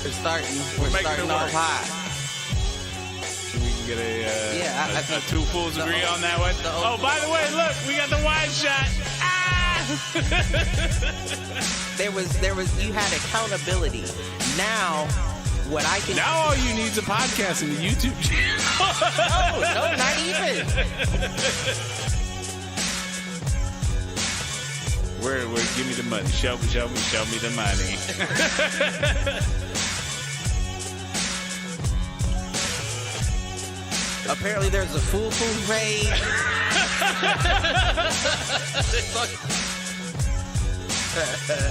We're starting off high. We can get a two fools agree on that one. Oh, by the way, look, we got the wide shot. Ah! You had accountability. Now, what I can... Now all you need is a podcast and a YouTube channel. No, not even. Where, give me the money. Show me the money. Apparently there's a Foolproof raid.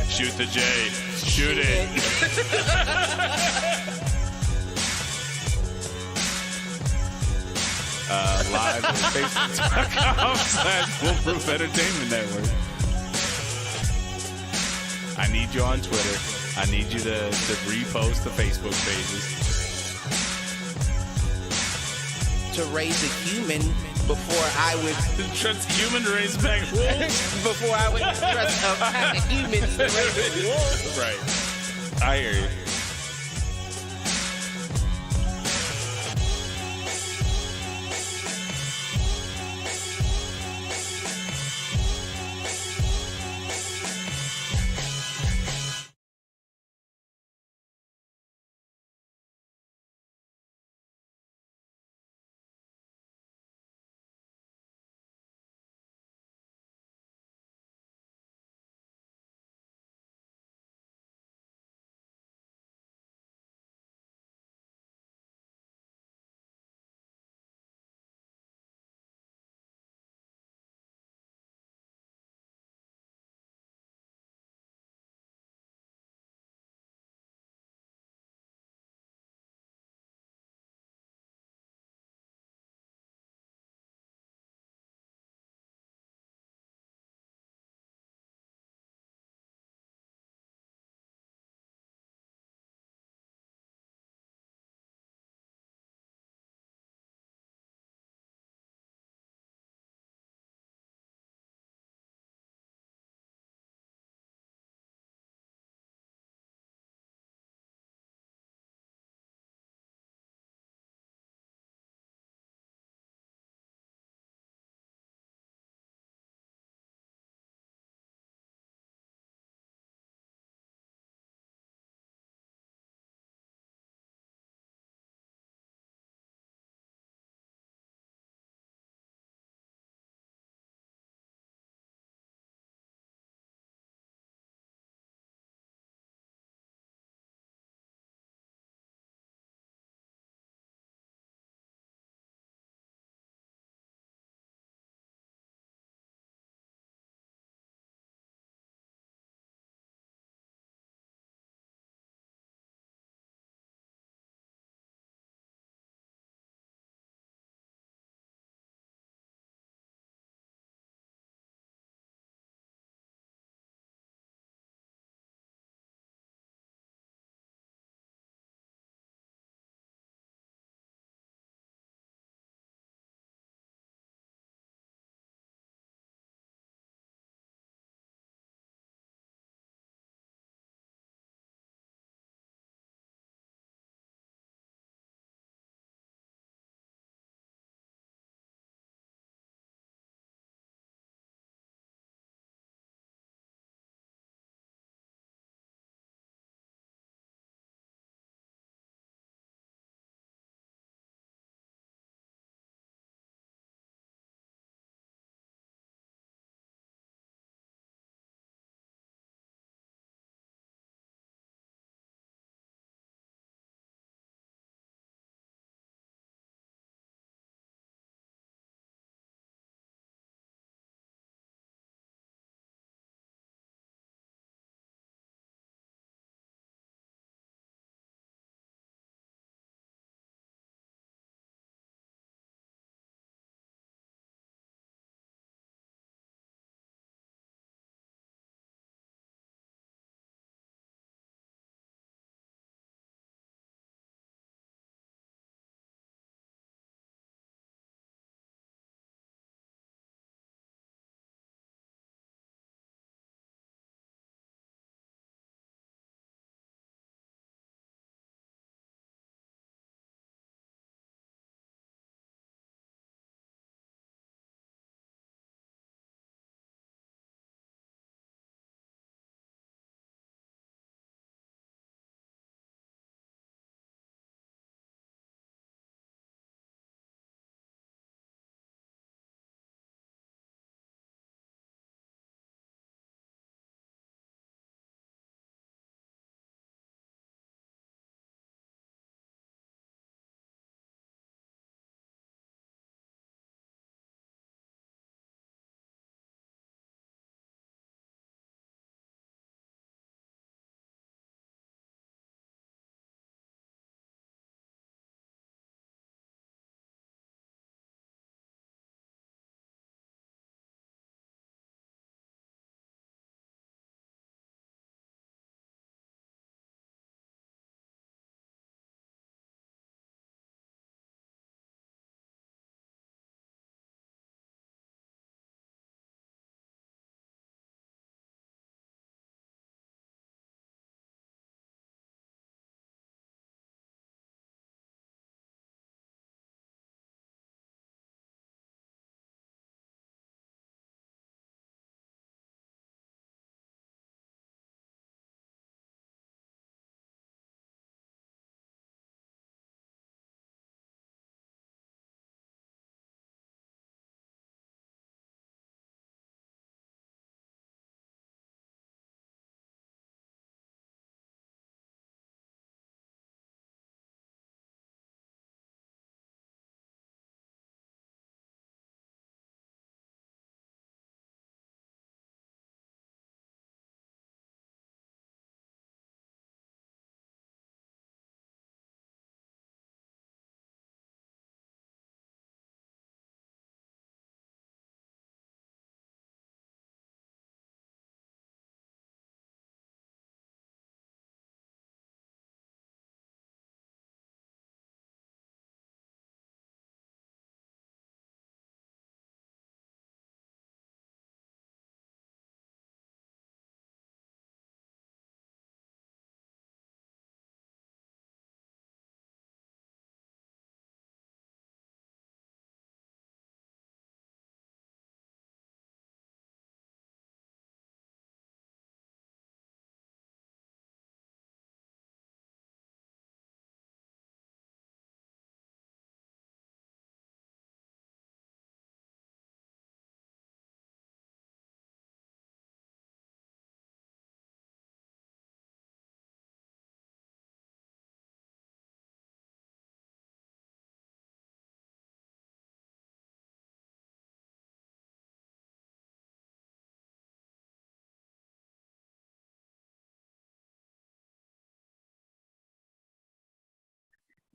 Shoot the J. Shoot it. Live at Facebook.com/Foolproof Entertainment Network. I need you on Twitter. I need you to repost the Facebook pages. To raise a human before I would... Trust a human to raise back wolves? Before I would trust a pack of humans to raise wolves. Right. I hear you.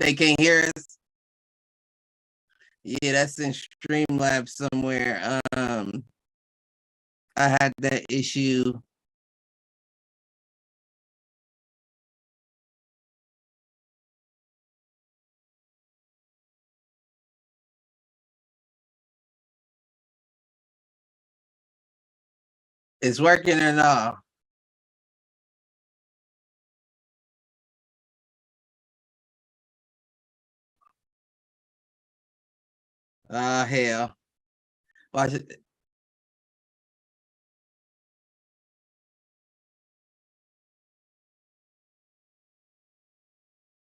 They can't hear us. Yeah, that's in Streamlabs somewhere. I had that issue. It's working or no? Hell. Watch it.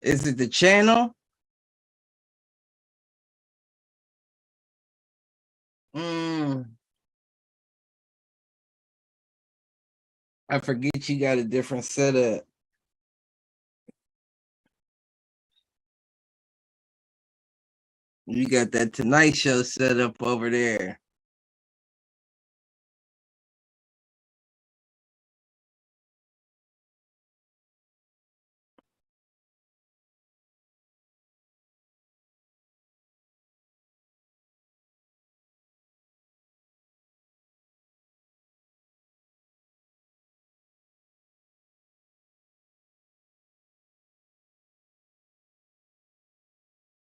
Is it the channel? I forget you got a different setup. You got that Tonight Show set up over there.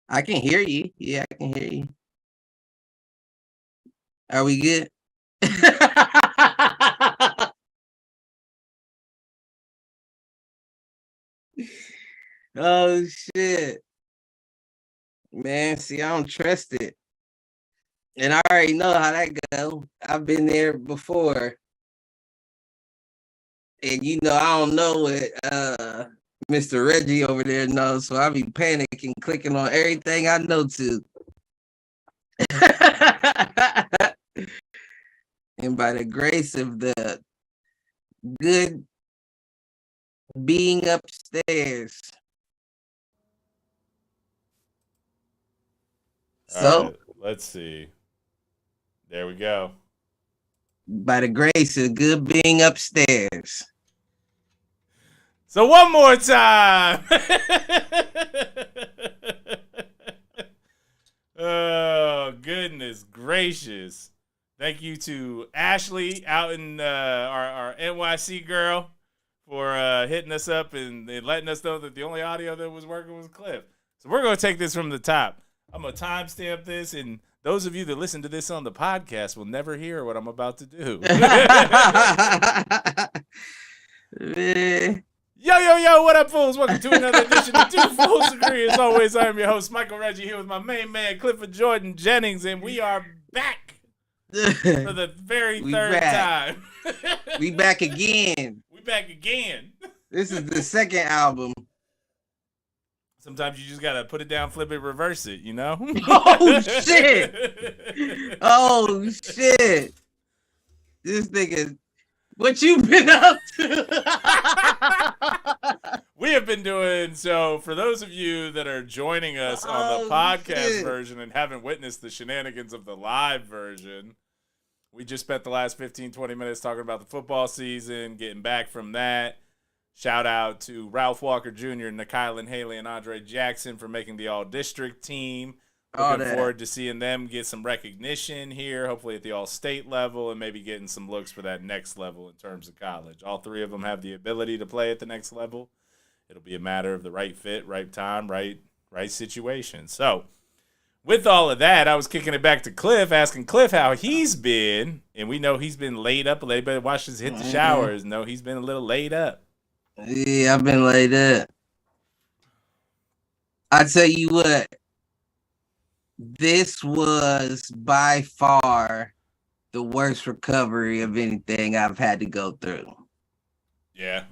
I can hear you. Yeah, I can hear you. Are we good? Oh shit. Man, see, I don't trust it. And I already know how that go. I've been there before. And you know, I don't know what Mr. Reggie over there knows, so I be panicking, clicking on everything I know to. And by the grace of the good being upstairs. So right, let's see. There we go. By the grace of good being upstairs. So one more time. Oh, goodness gracious. Thank you to Ashley out in our NYC girl for hitting us up and letting us know that the only audio that was working was Cliff. So we're going to take this from the top. I'm going to timestamp this, and those of you that listen to this on the podcast will never hear what I'm about to do. Yo, what up, fools? Welcome to another edition of Two Fools Agree. As always, I am your host, Michael Reggie, here with my main man, Clifford Jordan Jennings, and we are back for the very third time. We back again. We back again. This is the second album. Sometimes you just gotta put it down, flip it, reverse it, you know? Oh, shit. Oh, shit. This nigga, what you been up to? We have been doing, so for those of you that are joining us on the podcast version and haven't witnessed the shenanigans of the live version, we just spent the last 15, 20 minutes talking about the football season, getting back from that. Shout out to Ralph Walker Jr., Nikylan Haley, and Andre Jackson for making the all-district team. Looking forward to seeing them get some recognition here, hopefully at the all-state level, and maybe getting some looks for that next level in terms of college. All three of them have the ability to play at the next level. It'll be a matter of the right fit, right time, right situation. So, with all of that, I was kicking it back to Cliff, asking Cliff how he's been, and we know he's been laid up. Anybody watch us hit the showers know he's been a little laid up. Yeah, I've been laid up. I tell you what, this was by far the worst recovery of anything I've had to go through. Yeah.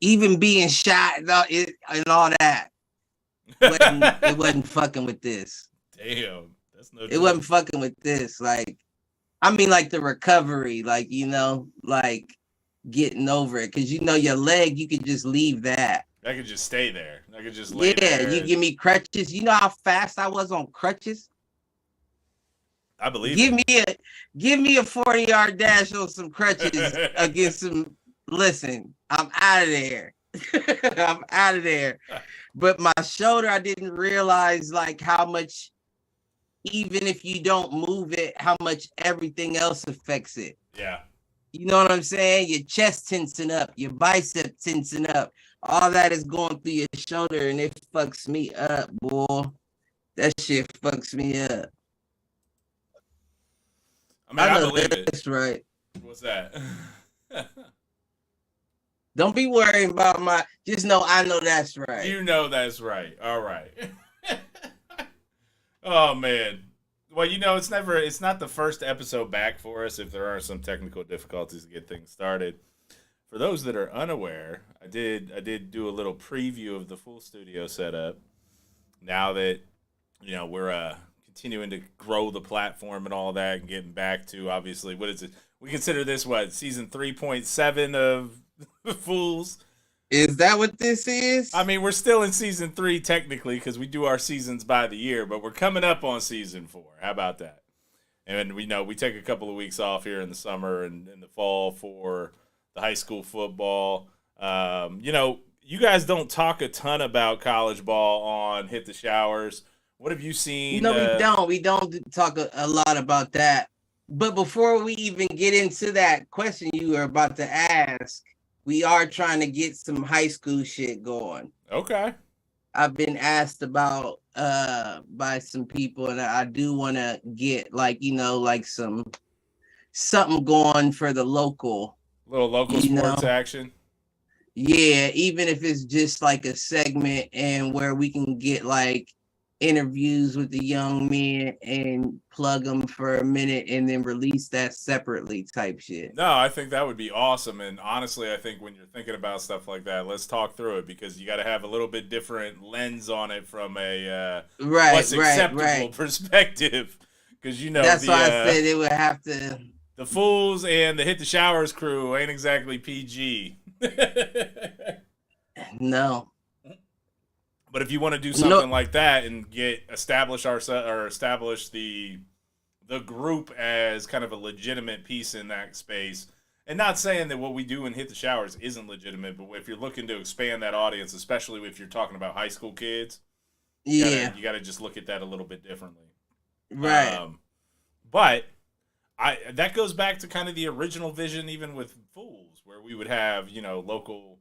Even being shot and all that. It wasn't fucking with this. Damn. That's no joke. It wasn't fucking with this. Like, I mean, like the recovery, like, you know, like getting over it. Because, you know, your leg, you could just leave that. I could just stay there. I could just lay there. Yeah, you give me crutches. You know how fast I was on crutches? I believe Give me a 40-yard dash on some crutches against some. Listen, I'm out of there. I'm out of there. But my shoulder, I didn't realize like how much, even if you don't move it, how much everything else affects it. Yeah. You know what I'm saying? Your chest tensing up, your bicep tensing up. All that is going through your shoulder, and it fucks me up, boy. That shit fucks me up. I mean, I believe it. That's right. What's that? Don't be worrying about my. Just know I know that's right. You know that's right. All right. Oh man. Well, it's not the first episode back for us if there are some technical difficulties to get things started. For those that are unaware, I did do a little preview of the full studio setup. Now that we're continuing to grow the platform and all that, and getting back to, obviously, what is it? We consider this season 3.7 of Fools. Is that what this is? I mean, we're still in season 3 technically because we do our seasons by the year, but we're coming up on season 4. How about that? And we take a couple of weeks off here in the summer and in the fall for the high school football. You guys don't talk a ton about college ball on Hit the Showers. What have you seen? No, we don't. We don't talk a lot about that. But before we even get into that question you were about to ask, we are trying to get some high school shit going. Okay. I've been asked about by some people, and I do want to get something going for the local. Little local sports action. Yeah, even if it's just like a segment and where we can get like interviews with the young men and plug them for a minute and then release that separately type shit. No, I think that would be awesome. And honestly, I think when you're thinking about stuff like that, let's talk through it, because you got to have a little bit different lens on it from a what's acceptable perspective. Because that's why I said it would have to. The Fools and the Hit the Showers crew ain't exactly PG. No. But if you want to do something like that and establish the group as kind of a legitimate piece in that space, and not saying that what we do in Hit the Showers isn't legitimate, but if you're looking to expand that audience, especially if you're talking about high school kids, you got to just look at that a little bit differently. Right. But that goes back to kind of the original vision, even with Fools, where we would have, local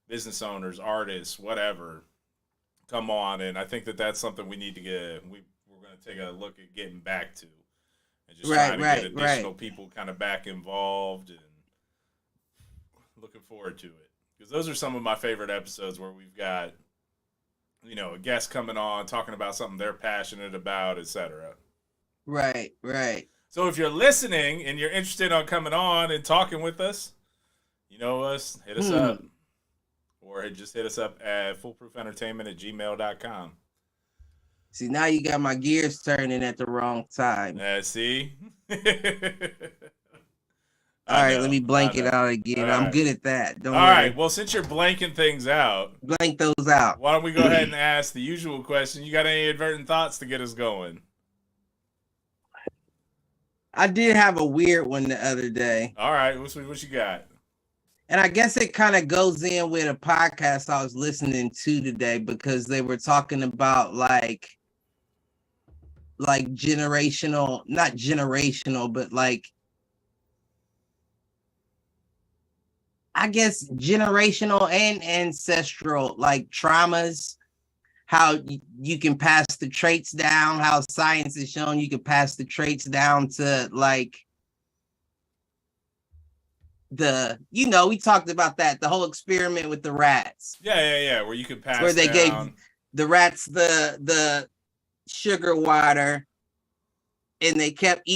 business owners, artists, whatever, come on, and I think that's something we need to get. We're going to take a look at getting back to, and just trying to get additional people kind of back involved, and looking forward to it, because those are some of my favorite episodes where we've got a guest coming on talking about something they're passionate about, etc. Right. So if you're listening and you're interested on coming on and talking with us, hit us up. Or just hit us up at foolproofentertainment@gmail.com. See, now you got my gears turning at the wrong time. See? All right, let me blank it out again. I'm good at that. Don't worry. All right, well, since you're blanking things out, blank those out. Why don't we go ahead and ask the usual question? You got any advertent thoughts to get us going? I did have a weird one the other day. All right, what you got? And I guess it kind of goes in with a podcast I was listening to today, because they were talking about like generational, not generational, but like, I guess generational and ancestral like traumas, how you can pass the traits down, how science has shown you can pass the traits down to like we talked about that, the whole experiment with the rats. Yeah, where you could pass where they down. gave the rats the sugar water, and they kept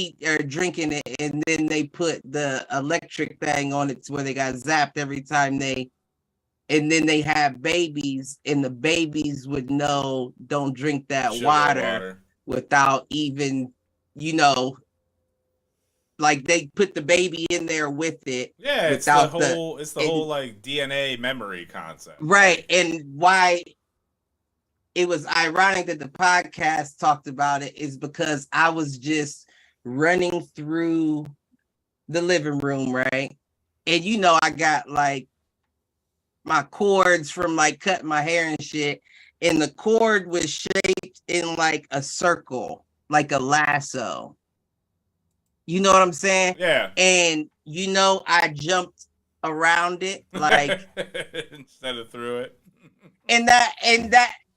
drinking it, and then they put the electric thing on it to where they got zapped every time and then they have babies, and the babies would know, don't drink that water without even, like they put the baby in there with it. Yeah, it's the whole like DNA memory concept. Right. And why it was ironic that the podcast talked about it is because I was just running through the living room, right? And I got like my cords from like cutting my hair and shit. And the cord was shaped in like a circle, like a lasso. You know what I'm saying? Yeah. And I jumped around it like instead of through it. and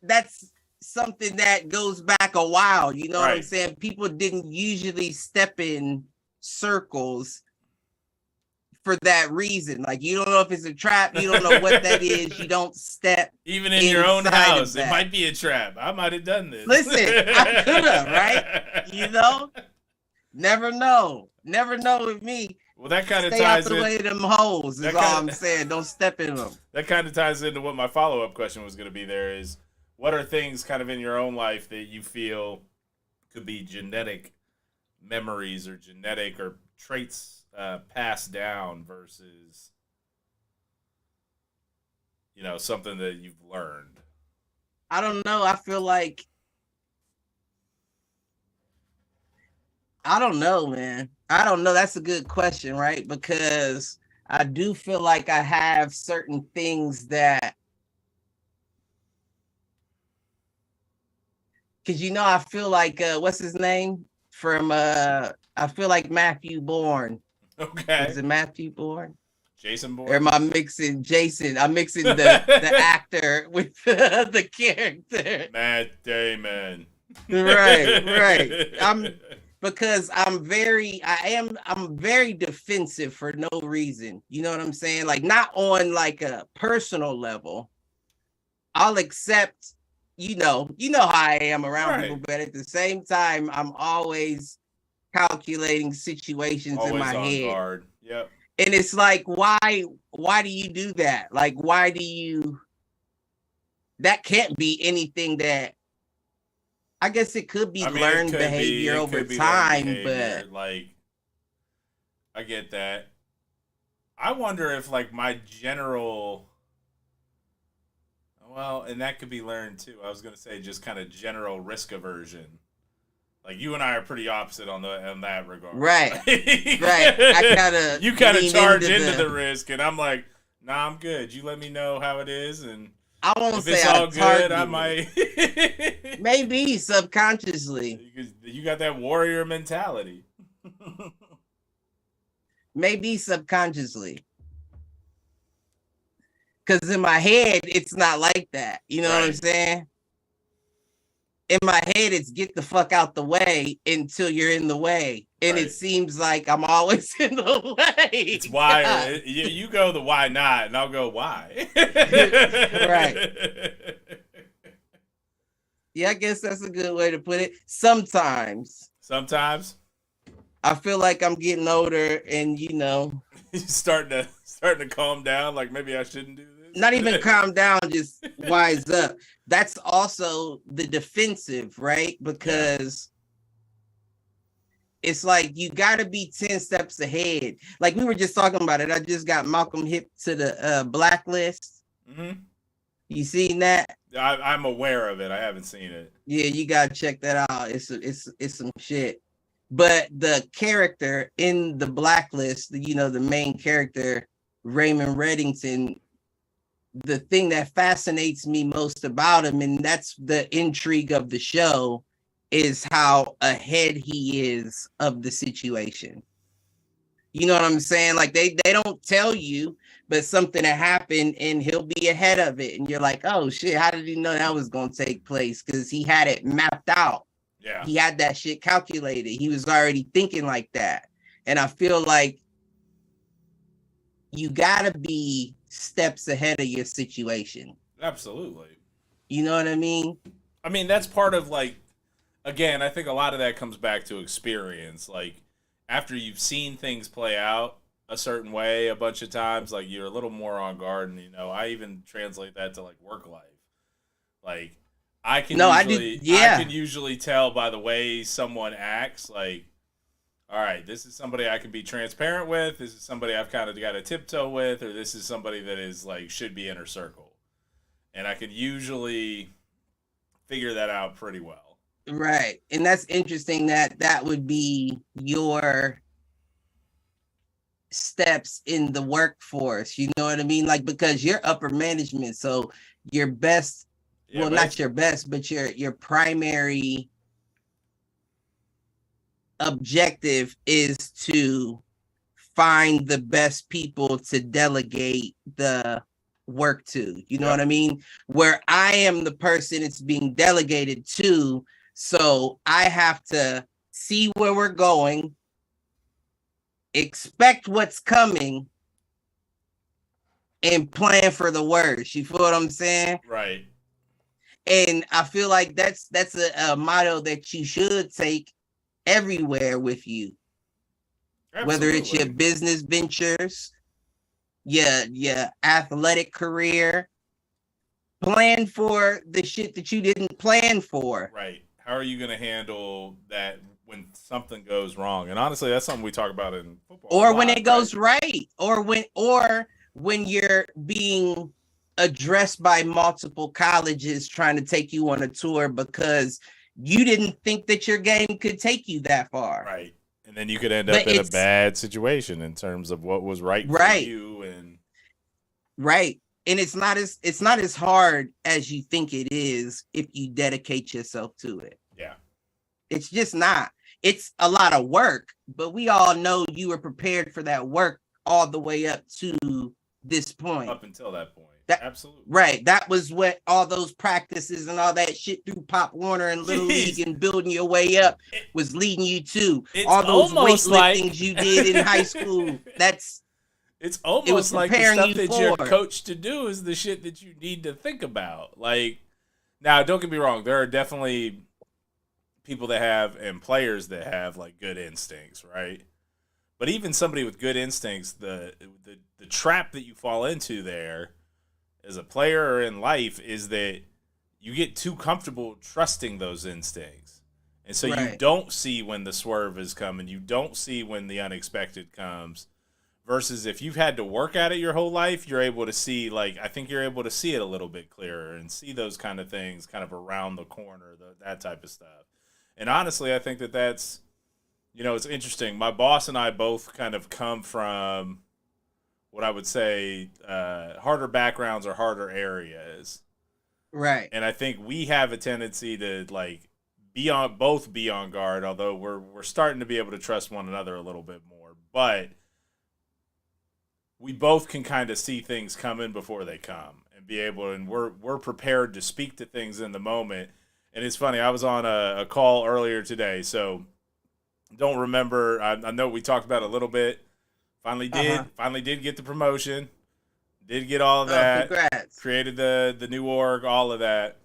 that's something that goes back a while. You know what I'm saying? People didn't usually step in circles for that reason. Like, you don't know if it's a trap, you don't know what that is, you don't step even in your own house. It might be a trap. I might have done this. Listen, I could have, right? Never know with me. Well, that kind of Stay ties out the way of them hoes is all I'm saying. Don't step in them. That kind of ties into what my follow-up question was going to be. There is, what are things kind of in your own life that you feel could be genetic memories or genetic or traits passed down versus, something that you've learned? I don't know. I feel like, I don't know, man. I don't know. That's a good question, right? Because I do feel like I have certain things that, because I feel like what's his name from I feel like Matthew Bourne. Okay. Is it Matthew Bourne? Jason Bourne? Or am I mixing Jason? I'm mixing the actor with the character. Matt Damon. Right. I'm very defensive for no reason. You know what I'm saying? Like, not on like a personal level. I'll accept, how I am around people, but at the same time, I'm always calculating situations always in my on head. Guard. Yep. And it's like, why do you do that? Like, that can't be anything that, I guess it could be learned behavior over time, but like, I get that. I wonder if like my general, and that could be learned too. I was going to say just kind of general risk aversion. Like, you and I are pretty opposite on that regard. Right. Right. You kind of charge into the risk, and I'm like, nah, I'm good. You let me know how it is, and I won't if say it's all good, I might. Maybe subconsciously. You got that warrior mentality. Maybe subconsciously. Because in my head, it's not like that. You know what I'm saying? In my head, it's get the fuck out the way until you're in the way. And it seems like I'm always in the way. It's why. You go the why not, and I'll go why. Right. Yeah, I guess that's a good way to put it. Sometimes. I feel like I'm getting older and, You're starting to calm down, like maybe I shouldn't do this. Not even calm down, just wise up. That's also the defensive, right? Because it's like you got to be 10 steps ahead. Like we were just talking about it. I just got Malcolm hip to the blacklist. Mm-hmm. You seen that? I'm aware of it. I haven't seen it. Yeah, you got to check that out. It's some shit. But the character in the blacklist, the main character, Raymond Reddington, the thing that fascinates me most about him, and that's the intrigue of the show, is how ahead he is of the situation. You know what I'm saying? Like they don't tell you, but something that happened and he'll be ahead of it. And you're like, oh shit, how did he know that was going to take place? Because he had it mapped out. Yeah. He had that shit calculated. He was already thinking like that. And I feel like you gotta be steps ahead of your situation. Absolutely. You know what I mean? I mean, that's part of like, again, I think a lot of that comes back to experience. Like, after you've seen things play out a certain way a bunch of times, like you're a little more on guard. And, I even translate that to like work life. Like, I can usually tell by the way someone acts, like, all right, this is somebody I can be transparent with. This is somebody I've kind of got to tiptoe with, or this is somebody that is like should be inner circle, and I can usually figure that out pretty well. Right, and that's interesting that would be your steps in the workforce. You know what I mean? Like, because you're upper management, so your best, well, not your best, but your primary objective is to find the best people to delegate the work to. You know what I mean? Where I am the person it's being delegated to, so I have to see where we're going, expect what's coming, and plan for the worst. You feel what I'm saying? Right. And I feel like that's a motto that you should take everywhere with you. Absolutely. Whether it's your business ventures, your athletic career, plan for the shit that you didn't plan for. Right. How are you going to handle that when something goes wrong? And honestly, that's something we talk about in football. Or when it goes right. Or when you're being addressed by multiple colleges trying to take you on a tour because you didn't think that your game could take you that far. Right. And then you could end up in a bad situation in terms of what was right for you. And right. And it's not as hard as you think it is if you dedicate yourself to it. Yeah. It's just not. It's a lot of work, but we all know you were prepared for that work all the way up to this point. Up until that point. Absolutely. Right. That was what all those practices and all that shit through Pop Warner and Little League and building your way up was leading you to. All those weightliftings you did in high school. It's almost like the stuff that you're coached to do is the shit that you need to think about. Like, now, don't get me wrong. There are definitely people that have and players that have like good instincts, right? But even somebody with good instincts, the trap that you fall into there as a player or in life is that you get too comfortable trusting those instincts. And so you don't see when the swerve is coming. You don't see when the unexpected comes. Versus if you've had to work at it your whole life, you're able to see, like, I think you're able to see it a little bit clearer and see those kind of things kind of around the corner, that type of stuff. And honestly, I think that's, it's interesting. My boss and I both kind of come from what I would say harder backgrounds or harder areas. Right. And I think we have a tendency to, like, be on guard, although we're starting to be able to trust one another a little bit more. But we both can kind of see things coming before they come and be able, and we're prepared to speak to things in the moment. And it's funny, I was on a call earlier today, so don't remember. I know we talked about it a little bit. Finally did get the promotion. Did get all of that. Congrats. Created the new org, all of that.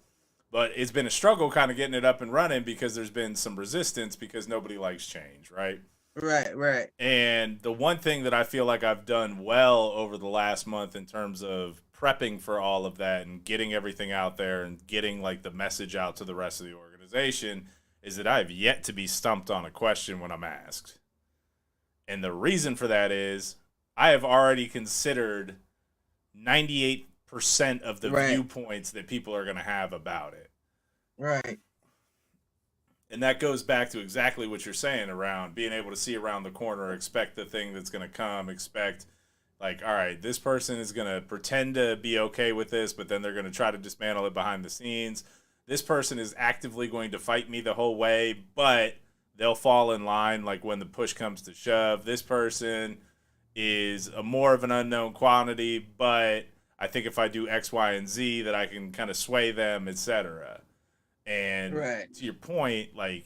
But it's been a struggle kind of getting it up and running because there's been some resistance because nobody likes change, right? Right. And the one thing that I feel like I've done well over the last month in terms of prepping for all of that and getting everything out there and getting like the message out to the rest of the organization is that I have yet to be stumped on a question when I'm asked. And the reason for that is I have already considered 98% of the viewpoints that people are going to have about it. Right. And that goes back to exactly what you're saying around being able to see around the corner, expect the thing that's going to come, expect, like, all right, this person is going to pretend to be okay with this, but then they're going to try to dismantle it behind the scenes. This person is actively going to fight me the whole way, but they'll fall in line, like, when the push comes to shove. This person is a more of an unknown quantity, but I think if I do X, Y, and Z that I can kind of sway them, etc. And to your point, like,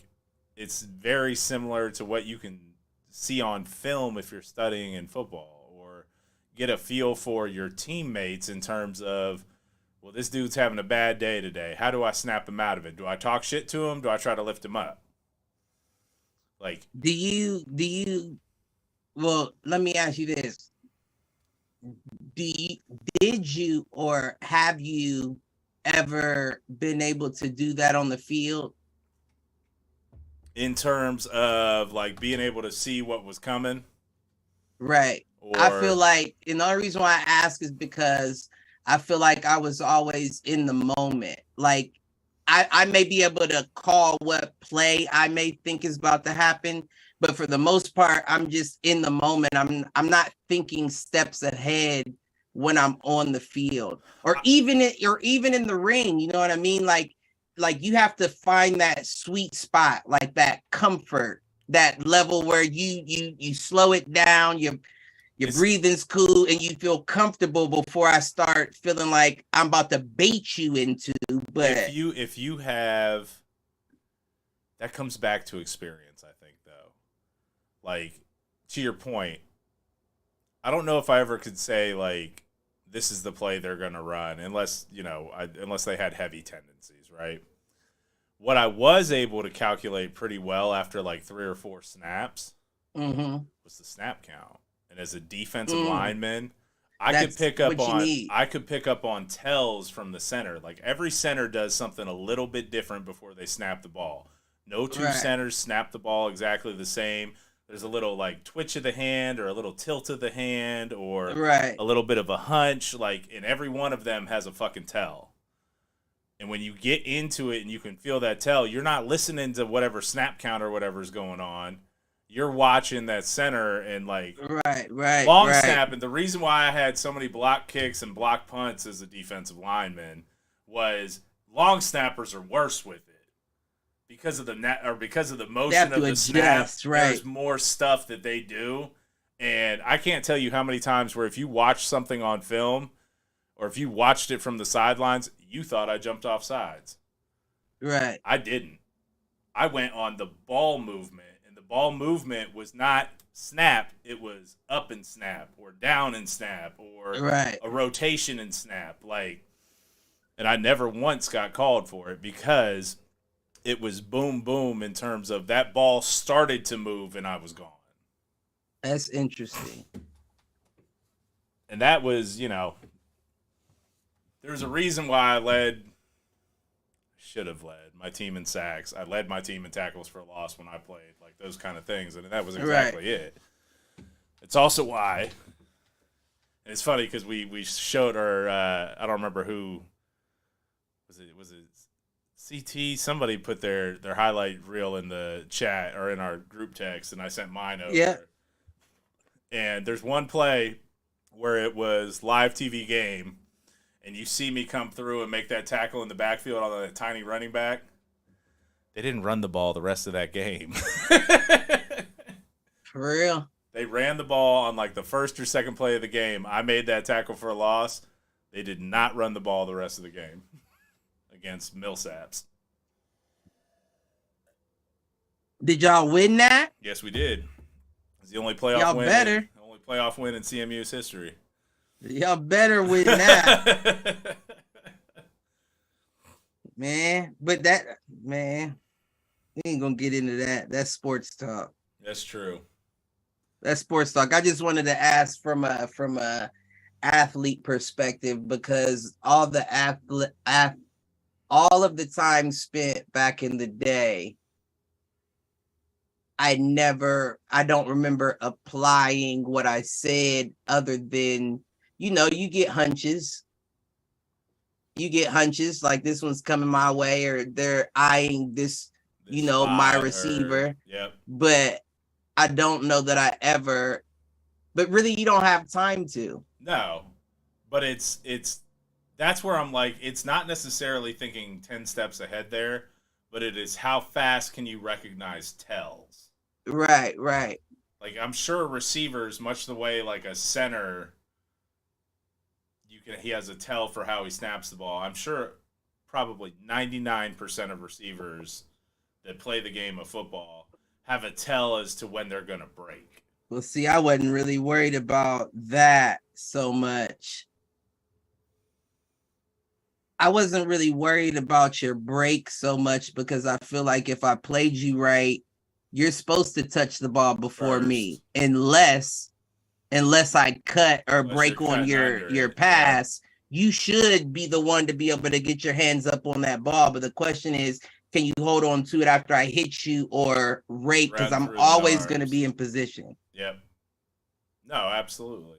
it's very similar to what you can see on film if you're studying in football or get a feel for your teammates in terms of, well, this dude's having a bad day today. How do I snap him out of it? Do I talk shit to him? Do I try to lift him up? Like, well, let me ask you this. Did you or have you ever been able to do that on the field? In terms of, like, being able to see what was coming? Right. I feel like, and the only reason why I ask is because I feel like I was always in the moment. Like, I may be able to call what play I may think is about to happen, But for the most part, I'm just in the moment. I'm not thinking steps ahead when I'm on the field, or even in the ring. You know what I mean? Like you have to find that sweet spot, like that comfort, that level where you slow it down. Your breathing's cool, and you feel comfortable before I start feeling like I'm about to bait you into. But if you have, that comes back to experience, I think, though. Like, to your point, I don't know if I ever could say, like, this is the play they're going to run, unless they had heavy tendencies, right? What I was able to calculate pretty well after, like, 3 or 4 snaps was the snap count. And as a defensive lineman, I could pick up on tells from the center. Like, every center does something a little bit different before they snap the ball. No two centers snap the ball exactly the same. There's a little, like, twitch of the hand or a little tilt of the hand or a little bit of a hunch. Like, and every one of them has a fucking tell. And when you get into it and you can feel that tell, you're not listening to whatever snap count or whatever's going on. You're watching that center and, like, long snap. And the reason why I had so many block kicks and block punts as a defensive lineman was long snappers are worse with it. Because of the motion of the snap, there's more stuff that they do. And I can't tell you how many times where if you watch something on film or if you watched it from the sidelines, you thought I jumped off sides. Right. I didn't. I went on the ball movement, and the ball movement was not snap. It was up and snap or down and snap or a rotation and snap. Like, and I never once got called for it because it was boom, boom in terms of that ball started to move and I was gone. That's interesting. And that was, there's a reason why I should have led my team in sacks. I led my team in tackles for a loss when I played, like those kind of things. And that was exactly it. It's also why, and it's funny because we showed our, I don't remember who, was it CT? Somebody put their highlight reel in the chat or in our group text, and I sent mine over. Yeah. And there's one play where it was live TV game, and you see me come through and make that tackle in the backfield on a tiny running back. They didn't run the ball the rest of that game. For real? They ran the ball on like the first or second play of the game. I made that tackle for a loss. They did not run the ball the rest of the game against Millsaps. Did y'all win that? Yes, we did. It's the only playoff y'all win. Better. Only playoff win in CMU's history. Y'all better win that. Man, but we ain't gonna get into that. That's sports talk. That's true. That's sports talk. I just wanted to ask from a athlete perspective, because all of the time spent back in the day, I don't remember applying what I said other than, you get hunches. You get hunches like this one's coming my way, or they're eyeing this my receiver. Yep. But I don't know that but really you don't have time to. No, but that's where I'm like, it's not necessarily thinking 10 steps ahead there, but it is how fast can you recognize tells. Right. Like, I'm sure receivers, much the way like a center, he has a tell for how he snaps the ball. I'm sure probably 99% of receivers that play the game of football have a tell as to when they're going to break. Well, see, I wasn't really worried about that so much. I wasn't really worried about your break so much because I feel like if I played you right, you're supposed to touch the ball before me, unless I cut or break on your pass. You should be the one to be able to get your hands up on that ball. But the question is, can you hold on to it after I hit you or rake? Because I'm always going to be in position. Yep. No, absolutely.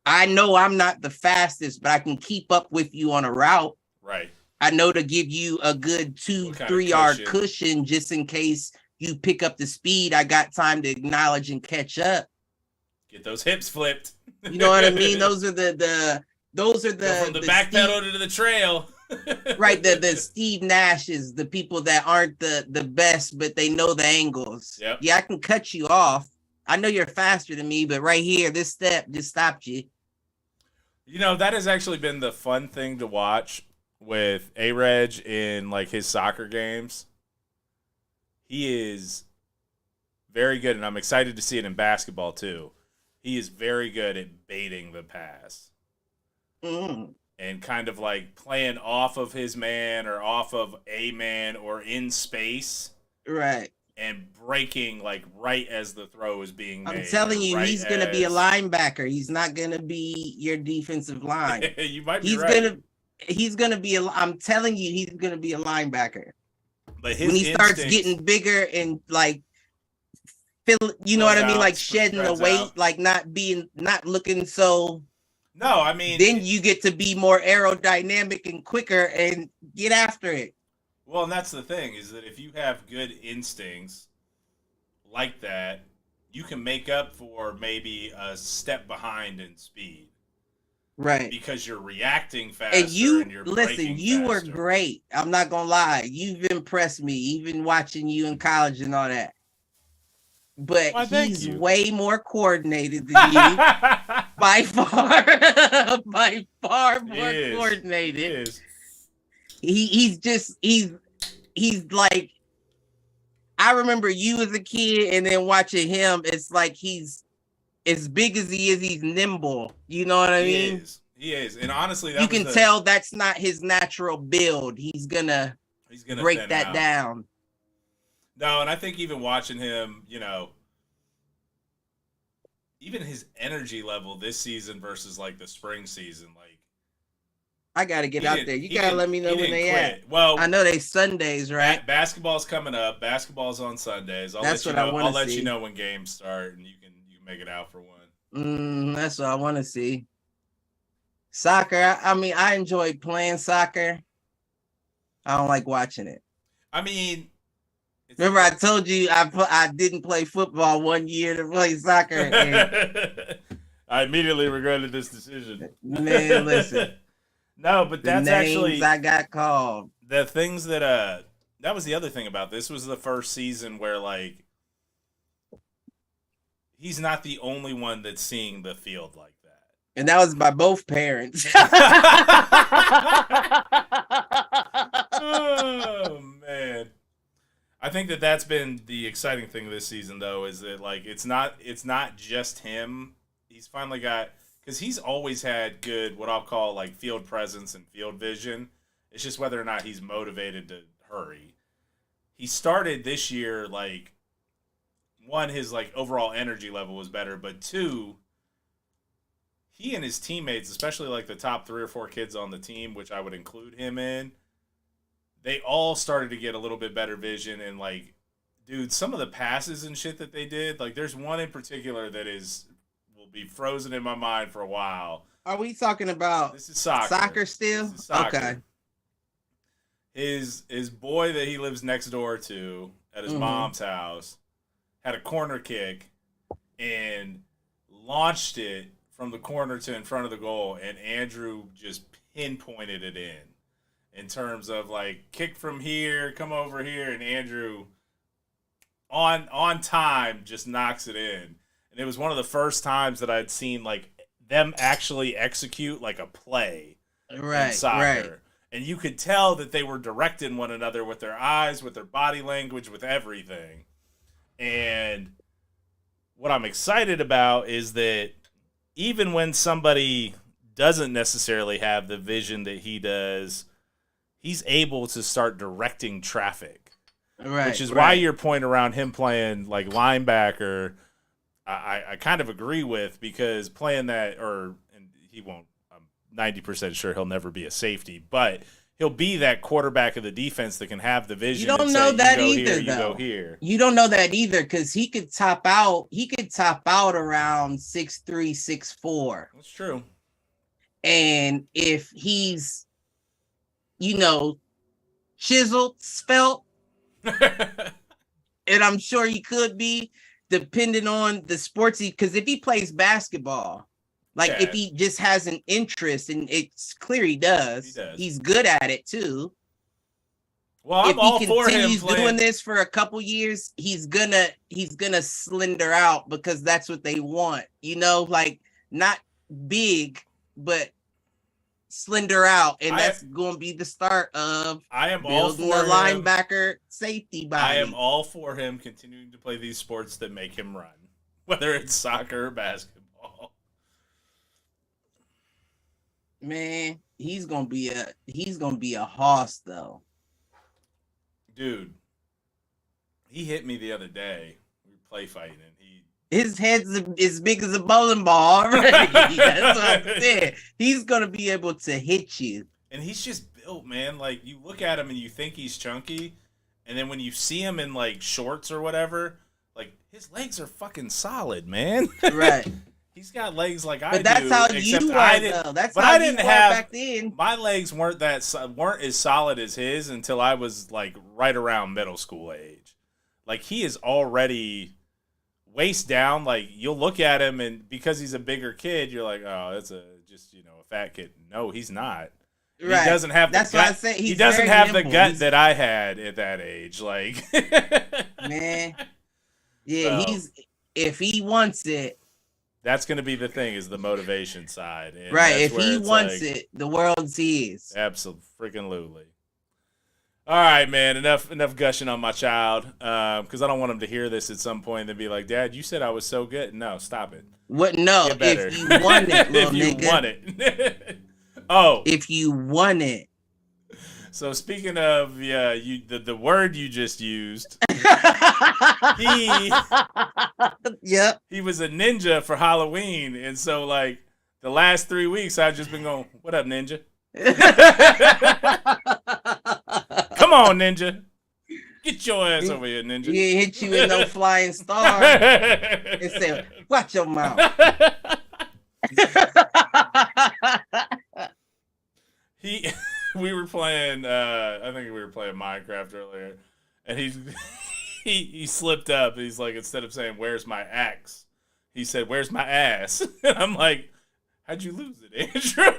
I know I'm not the fastest, but I can keep up with you on a route. Right. I know to give you a good 2-3 yard cushion just in case you pick up the speed, I got time to acknowledge and catch up. Get those hips flipped. You know what I mean? Those are the Go from the back pedal to the trail. Right, the Steve Nashes, the people that aren't the best, but they know the angles. Yep. Yeah, I can cut you off. I know you're faster than me, but right here, this step just stopped you. You know, that has actually been the fun thing to watch with A-Reg in like his soccer games. He is very good, and I'm excited to see it in basketball too. He is very good at baiting the pass. And kind of like playing off of his man or off of a man or in space. Right. And breaking like right as the throw is being made. I'm telling you, he's going to be a linebacker. He's not going to be your defensive line. You might be right. He's going to be I'm telling you, he's going to be a linebacker. But his when he starts getting bigger and like, you know what I mean? Like shedding the weight, like not looking so. No, I mean. Then you get to be more aerodynamic and quicker and get after it. Well, and that's the thing, is that if you have good instincts like that, you can make up for maybe a step behind in speed. Right. Because you're reacting faster and you're listen, you faster. Were great. I'm not going to lie. You've impressed me, even watching you in college and all that. But he's way more coordinated than you. By far. By far more coordinated. He's like, I remember you as a kid and then watching him, it's like he's as big as he is, he's nimble. You know what I mean? He is. And honestly, you can tell that's not his natural build. He's gonna break that down. No, and I think even watching him, you know, even his energy level this season versus like the spring season, like, I gotta get out there. You gotta let me know when they at. Well, I know they Sundays, right? Basketball's coming up. Basketball's on Sundays. I'll let you know when games start, and you can make it out for one. That's what I want to see. Soccer. I mean, I enjoy playing soccer. I don't like watching it. I mean, remember I told you I didn't play football one year to play soccer. And I immediately regretted this decision. Man, listen. No, but that's actually I got called. The things that that was the other thing about this was the first season where like he's not the only one that's seeing the field like that. And that was by both parents. Oh man. I think that's been the exciting thing this season though, is that like it's not just him. He's finally got, because he's always had good, what I'll call like field presence and field vision. It's just whether or not he's motivated to hurry. He started this year, like, one, his like overall energy level was better, but two, he and his teammates, especially like the top 3 or 4 kids on the team, which I would include him in, they all started to get a little bit better vision. And like, dude, some of the passes and shit that they did, like there's one in particular that will be frozen in my mind for a while. Are we talking about this is soccer? Soccer still? This is soccer. Okay. His boy that he lives next door to at his mom's house had a corner kick and launched it from the corner to in front of the goal, and Andrew just pinpointed it in terms of like kick from here, come over here, and Andrew on time just knocks it in. And it was one of the first times that I'd seen like them actually execute like a play in soccer. Right. And you could tell that they were directing one another with their eyes, with their body language, with everything. And what I'm excited about is that even when somebody doesn't necessarily have the vision that he does, he's able to start directing traffic. Right. Which is why your point around him playing like linebacker, I kind of agree with, because playing that, and he won't, 90% sure he'll never be a safety, but he'll be that quarterback of the defense that can have the vision. You don't know that either, though. You go here. You don't know that either, because he could top out. He could top out around 6'3", 6'4". That's true. And if he's, chiseled, svelte, and I'm sure he could be, depending on the sports. Because if he plays basketball, like if he just has an interest, and it's clear he does, he's good at it too. Well, I'm all for him doing this for a couple years, he's gonna slender out, because that's what they want, like not big, but slender out, and that's going to be the start of building a linebacker safety body. I am all for him continuing to play these sports that make him run, whether it's soccer or basketball. Man, he's gonna be a hoss though. Dude, he hit me the other day. We were play fighting, and his head's as big as a bowling ball already. That's what I'm saying. He's gonna be able to hit you. And he's just built, man. Like, you look at him and you think he's chunky, and then when you see him in like shorts or whatever, like his legs are fucking solid, man. Right. He's got legs like I do. But that's how you were, though. That's how you were back then. My legs weren't as solid as his until I was like right around middle school age. Like, he is already waist down. Like, you'll look at him, and because he's a bigger kid, you're like, oh, that's a fat kid. No, he's not. Right. He doesn't have that's the gut. What I say. He doesn't have the gut that I had at that age. Like, man, yeah, if he wants it. That's going to be the thing, is the motivation side. And right. If he wants it, the world's his. Absolutely. All right, man. Enough gushing on my child. Because I don't want him to hear this at some point and be like, Dad, you said I was so good. No, stop it. What? No, if you want it, little nigga. If you want it. Oh. If you want it. So speaking of the word you just used, he was a ninja for Halloween, and so like the last 3 weeks I've just been going, "What up, ninja? Come on, ninja, get your ass over here, ninja." He ain't hit you with no flying star and said, "Watch your mouth." We were playing. I think we were playing Minecraft earlier, and he slipped up. He's like, instead of saying "Where's my axe," he said, "Where's my ass?" And I'm like, "How'd you lose it, Andrew?"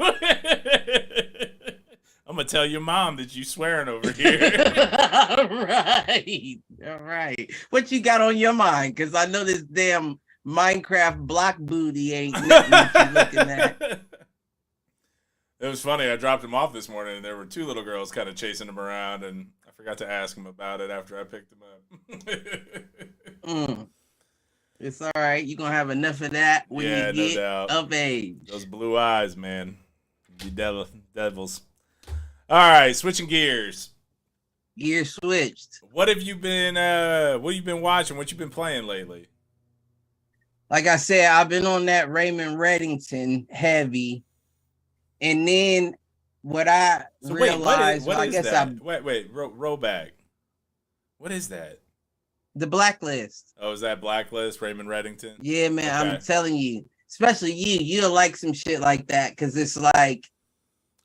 I'm gonna tell your mom that you swearing over here. All right. What you got on your mind? Because I know this damn Minecraft block booty ain't nothing that you're looking at. It was funny. I dropped him off this morning, and there were two little girls kind of chasing him around, and I forgot to ask him about it after I picked him up. It's all right. You're going to have enough of that when you get of age. Those blue eyes, man. You devils. All right, switching gears. Gear switched. What have you been watching? What you been playing lately? Like I said, I've been on that Raymond Reddington heavy. And then what I realized, roll back. What is that? The Blacklist. Oh, is that Blacklist, Raymond Reddington? Yeah, man, okay. I'm telling you, especially you'll like some shit like that, because it's like.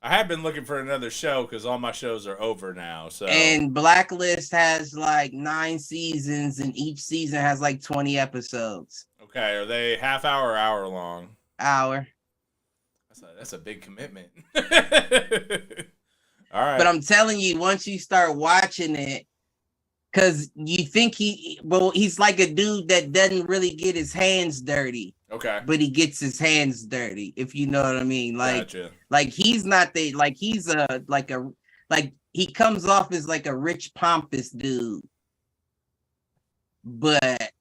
I have been looking for another show because all my shows are over now. So. And Blacklist has like 9 seasons, and each season has like 20 episodes. Okay, are they half hour or hour long? Hour. That's a big commitment. All right. But I'm telling you, once you start watching it, because you think he's like a dude that doesn't really get his hands dirty. Okay. But he gets his hands dirty, if you know what I mean. Like, gotcha. Like he's not he comes off as like a rich, pompous dude. But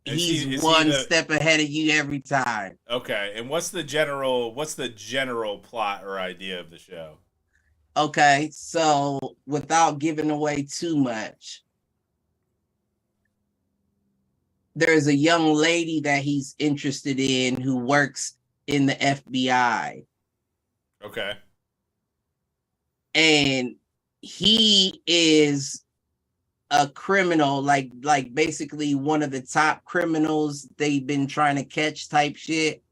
he's one step ahead of you every time. Okay, and what's the general plot or idea of the show? Okay, so without giving away too much, there's a young lady that he's interested in who works in the FBI. Okay. And he is a criminal, like basically one of the top criminals they've been trying to catch type shit.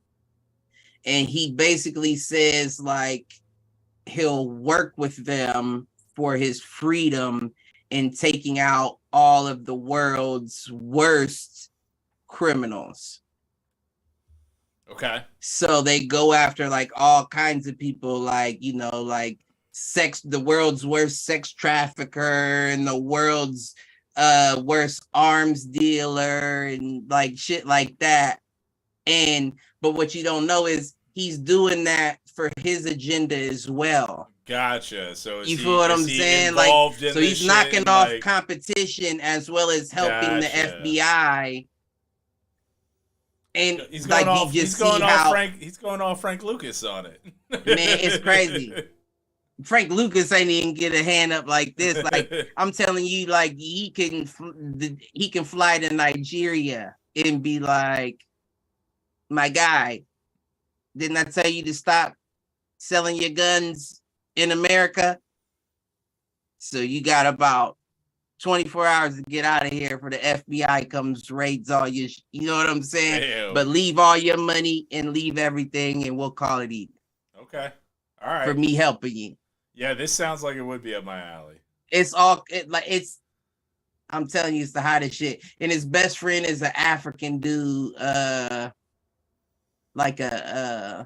And he basically says like he'll work with them for his freedom in taking out all of the world's worst criminals. Okay. So they go after like all kinds of people, like, like the world's worst sex trafficker and the world's worst arms dealer and like shit like that. But what you don't know is he's doing that for his agenda as well. Gotcha. So you feel what I'm saying? Like, so he's knocking off competition as well as helping the FBI. And he's going like, off, he's going off Frank Lucas on it. Man, it's crazy. Frank Lucas ain't even get a hand up like this. Like, I'm telling you, like, he can fly to Nigeria and be like, my guy, didn't I tell you to stop selling your guns in America? So you got about 24 hours to get out of here for the FBI comes raids all your, you know what I'm saying? Damn. But leave all your money and leave everything and we'll call it even. Okay. All right. For me helping you. Yeah, this sounds like it would be up my alley. I'm telling you, it's the hottest shit. And his best friend is an African dude, like I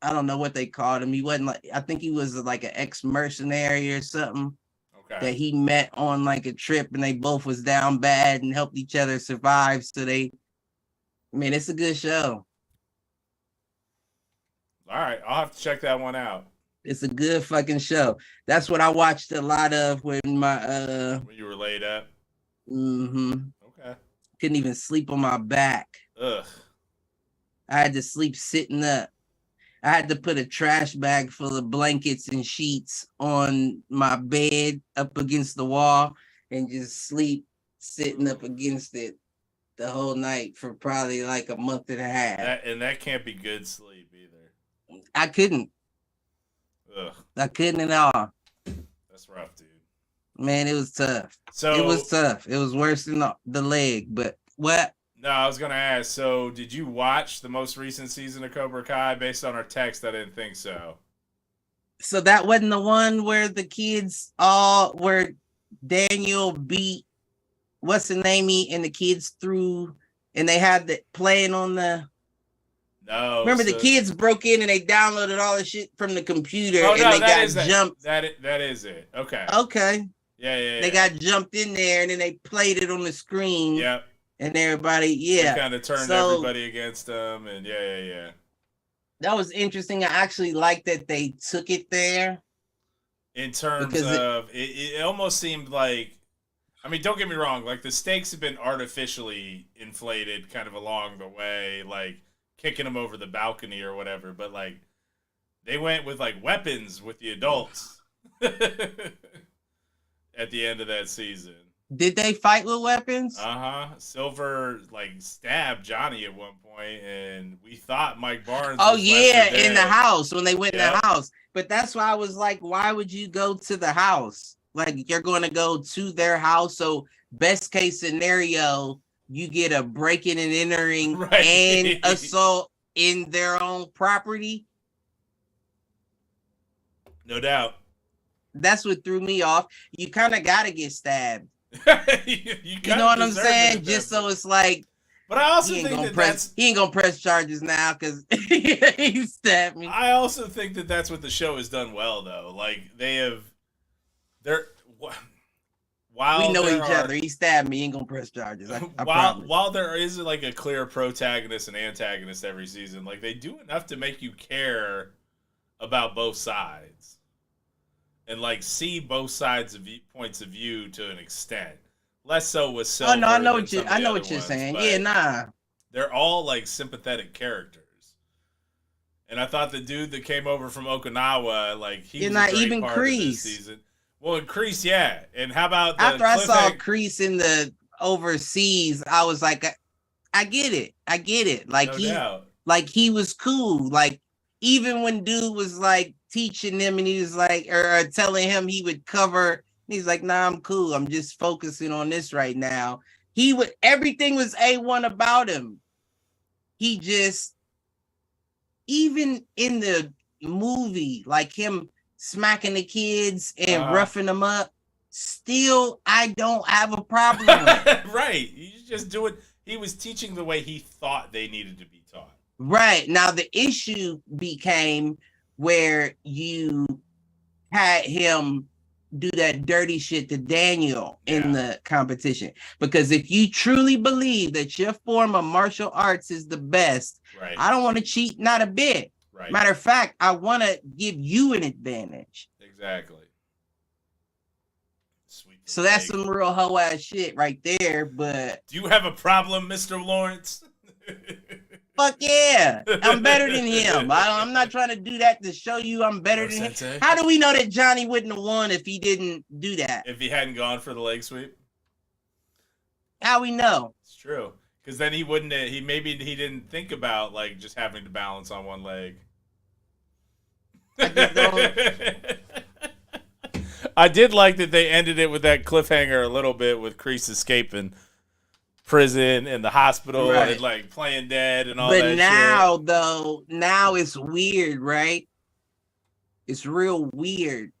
don't know what they called him. He wasn't like, I think he was like an ex-mercenary or something. Okay. That he met on like a trip and they both was down bad and helped each other survive. So it's a good show. All right, I'll have to check that one out. It's a good fucking show. That's what I watched a lot of when when you were laid up. Mm-hmm. Okay. Couldn't even sleep on my back. Ugh. I had to sleep sitting up. I had to put a trash bag full of blankets and sheets on my bed up against the wall and just sleep sitting up against it the whole night for probably like a month and a half. That can't be good sleep either. I couldn't. Ugh. I couldn't at all. That's rough, dude. Man, it was tough. It was tough. It was worse than the leg, but what? No, I was going to ask, so did you watch the most recent season of Cobra Kai? Based on our text, I didn't think so. So that wasn't the one where the kids where Daniel beat, what's the name, and the kids threw, and they had the playing on the... No. Remember the kids broke in and they downloaded all the shit from the computer and they got jumped. That is it. Okay. Okay. Yeah. They got jumped in there and then they played it on the screen. Yep. And everybody, kind of turned everybody against them, and yeah. That was interesting. I actually like that they took it there. In terms of, it almost seemed like, I mean, don't get me wrong, like the stakes have been artificially inflated kind of along the way, like kicking them over the balcony or whatever, but like they went with like weapons with the adults at the end of that season. Did they fight with weapons? Silver like stabbed Johnny at one point, and we thought Mike Barnes. Oh yeah, in the house when they went in the house. But that's why I was like, why would you go to the house? Like you're going to go to their house. So best case scenario, you get a breaking and entering and assault in their own property. No doubt. That's what threw me off. You kind of got to get stabbed. you know what I'm saying? Just so it's like, but I also think he ain't gonna press charges now because he stabbed me. I also think that that's what the show has done well, though. Like while we know each other, he stabbed me. He ain't gonna press charges. While there is like a clear protagonist and antagonist every season, like they do enough to make you care about both sides. And like see both sides of points of view to an extent. Less so with Silver. Oh no, I know what you're saying. Yeah, nah. They're all like sympathetic characters. And I thought the dude that came over from Okinawa, like he was not even Kreese season. Well, in Kreese, yeah. And how about after I saw Kreese in the overseas, I was like, I get it. Like he was cool. Like even when dude was like teaching him and he was like, or telling him he would cover, he's like, nah, I'm cool. I'm just focusing on this right now. Everything was A1 about him. He just, even in the movie, like him smacking the kids and roughing them up, still I don't have a problem with. Right. You just do it. He was teaching the way he thought they needed to be taught. Right. Now the issue became where you had him do that dirty shit to Daniel in the competition. Because if you truly believe that your form of martial arts is the best, right. I don't want to cheat, not a bit. Right. Matter of fact, I want to give you an advantage. Exactly. Sweet. So that's some real hoe ass shit right there. But do you have a problem, Mr. Lawrence? Fuck yeah, I'm better than him. I'm not trying to do that to show you I'm better than him. How do we know that Johnny wouldn't have won if he didn't do that? If he hadn't gone for the leg sweep? How we know? It's true. Because then he wouldn't. He didn't think about like just having to balance on one leg. I did like that they ended it with that cliffhanger a little bit with Kreese escaping prison and the hospital and like playing dead and all that shit. But now it's weird, right? It's real weird.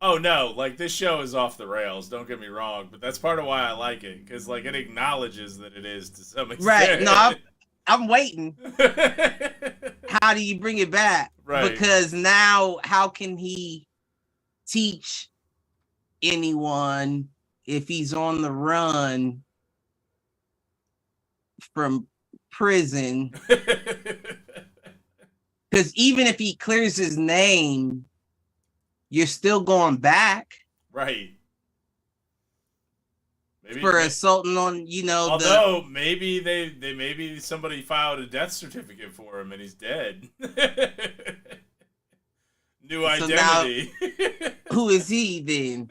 Oh no, like this show is off the rails, don't get me wrong, but that's part of why I like it, because like it acknowledges that it is to some extent. Right, no, I'm waiting. How do you bring it back? Right. Because now how can he teach anyone if he's on the run from prison? Because even if he clears his name, you're still going back. Right. Maybe for assaulting on, although maybe maybe somebody filed a death certificate for him and he's dead. New identity. Now, who is he then?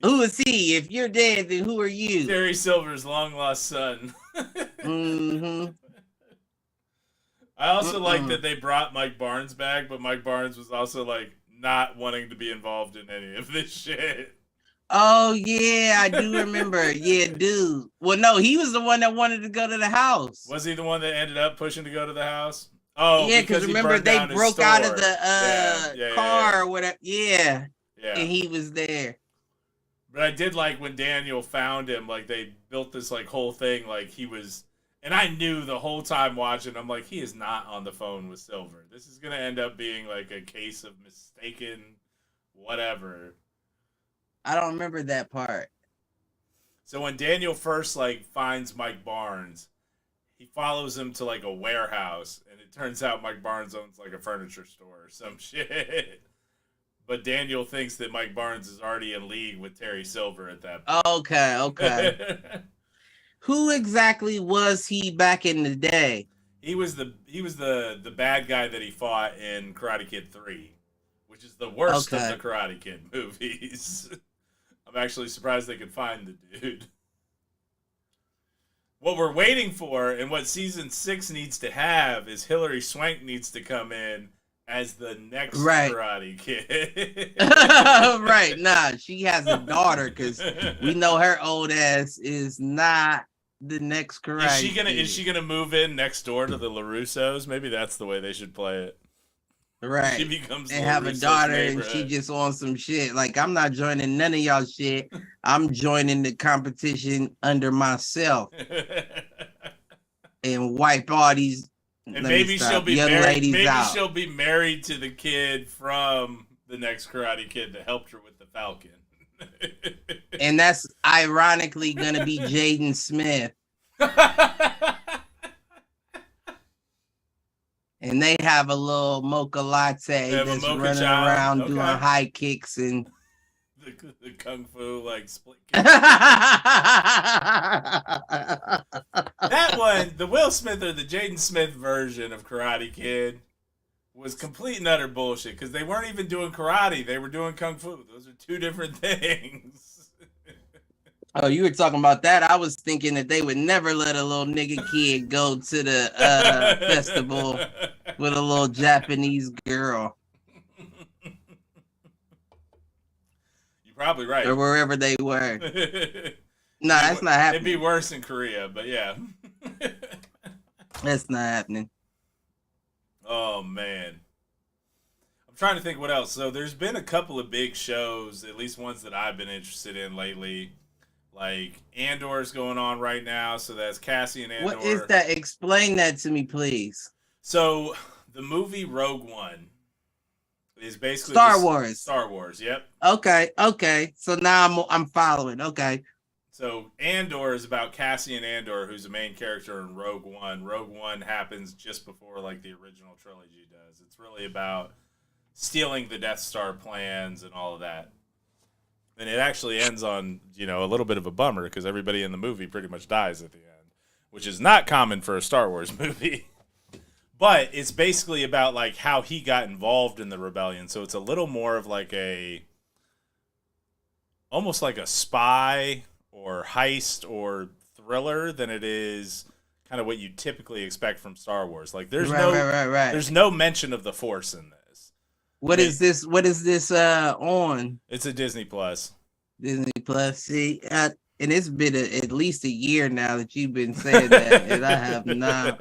Who is he? If you're dead, then who are you? Terry Silver's long lost son. Mm-hmm. I also like that they brought Mike Barnes back, but Mike Barnes was also like not wanting to be involved in any of this shit. Oh yeah, I do remember. Yeah, dude. Well, no, he was the one that wanted to go to the house. Was he the one that ended up pushing to go to the house? Oh, yeah, because remember they broke out of the car or whatever. Yeah, and he was there. But I did like when Daniel found him. Like they built this like whole thing. Like he was, and I knew the whole time watching. I'm like, he is not on the phone with Silver. This is gonna end up being like a case of mistaken whatever. I don't remember that part. So when Daniel first like finds Mike Barnes, he follows him to like a warehouse, and it turns out Mike Barnes owns like a furniture store or some shit. But Daniel thinks that Mike Barnes is already in league with Terry Silver at that point. Okay. Who exactly was he back in the day? He was the bad guy that he fought in Karate Kid 3, which is the worst of the Karate Kid movies. I'm actually surprised they could find the dude. What we're waiting for and what season 6 needs to have is Hilary Swank needs to come in as the next Karate Kid. Right. Nah, she has a daughter because we know her old ass is not the next Karate Kid. Is she gonna move in next door to the LaRussos? Maybe that's the way they should play it. Right. She becomes and have a daughter and she just on some shit. Like, I'm not joining none of y'all shit. I'm joining the competition under myself. And wipe all these and maybe she'll be married. Maybe she'll be married to the kid from the next Karate Kid that helped her with the Falcon. And that's ironically gonna be Jaden Smith. And they have a little mocha latte that's running around doing high kicks and the kung fu like split kick. That one, the Will Smith or the Jaden Smith version of Karate Kid was complete and utter bullshit because they weren't even doing karate. They were doing kung fu. Those are two different things. Oh, you were talking about that. I was thinking that they would never let a little nigga kid go to the festival with a little Japanese girl. You're probably right. Or wherever they were. No, that's not happening. It'd be worse in Korea, but yeah. That's not happening. Oh, man. I'm trying to think what else. So there's been a couple of big shows, at least ones that I've been interested in lately. Like Andor's going on right now, so that's Cassian Andor. What is that? Explain that to me, please. So the movie Rogue One is basically Star Wars. Star Wars, yep. Okay. So now I'm following. Okay. So Andor is about Cassian Andor, who's the main character in Rogue One. Rogue One happens just before like the original trilogy does. It's really about stealing the Death Star plans and all of that. And it actually ends on, a little bit of a bummer because everybody in the movie pretty much dies at the end, which is not common for a Star Wars movie. But it's basically about like how he got involved in the rebellion. So it's a little more of like almost like a spy or heist or thriller than it is kind of what you typically expect from Star Wars. Like there's there's no mention of the Force in this. What is this? What is this on? It's a Disney Plus. Disney Plus. See, and it's been at least a year now that you've been saying that, and I have not.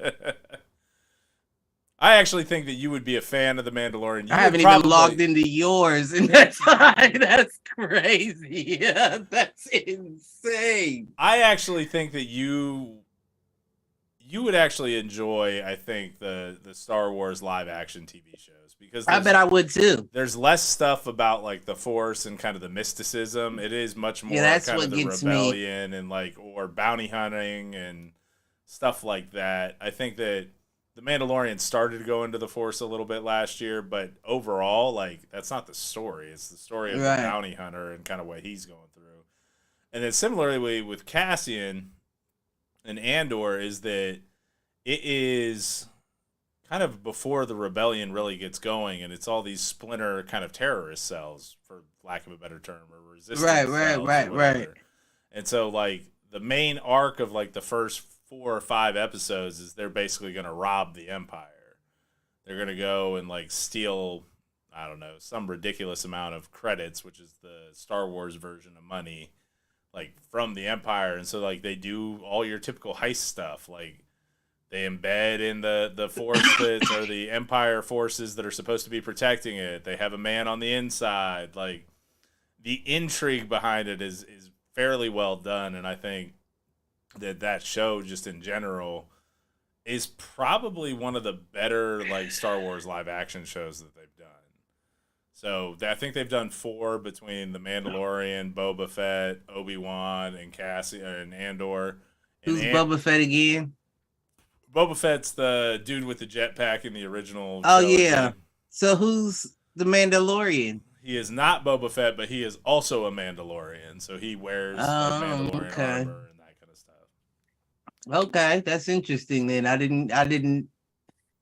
I actually think that you would be a fan of The Mandalorian. I haven't even logged into yours, and that's crazy. Yeah, that's insane. I actually think that you would actually enjoy, I think, the Star Wars live action TV shows because I bet I would too. There's less stuff about like the Force and kind of the mysticism. It is much more that's kind what of the gets rebellion me. And like or bounty hunting and stuff like that. I think that The Mandalorian started to go into the Force a little bit last year, but overall, like that's not the story. It's the story of the bounty hunter and kind of what he's going through. And then similarly with Cassian and Andor is that it is kind of before the rebellion really gets going, and it's all these splinter kind of terrorist cells, for lack of a better term, or resistance cells. Right. And so, like, the main arc of, like, the first 4 or 5 episodes is they're basically going to rob the Empire. They're going to go and, like, steal, I don't know, some ridiculous amount of credits, which is the Star Wars version of money, like, from the Empire. And so, like, they do all your typical heist stuff, like, they embed in the force that are the Empire forces that are supposed to be protecting it. They have a man on the inside. Like, the intrigue behind it is fairly well done, and I think that show, just in general, is probably one of the better like Star Wars live action shows that they've done. So I think they've done 4 between The Mandalorian, Boba Fett, Obi-Wan, and Cassian and Andor. Who's Boba Fett again? Boba Fett's the dude with the jetpack in the original trilogy. Yeah. So who's the Mandalorian? He is not Boba Fett, but he is also a Mandalorian. So he wears Mandalorian armor and that kind of stuff. Okay, that's interesting. Then I didn't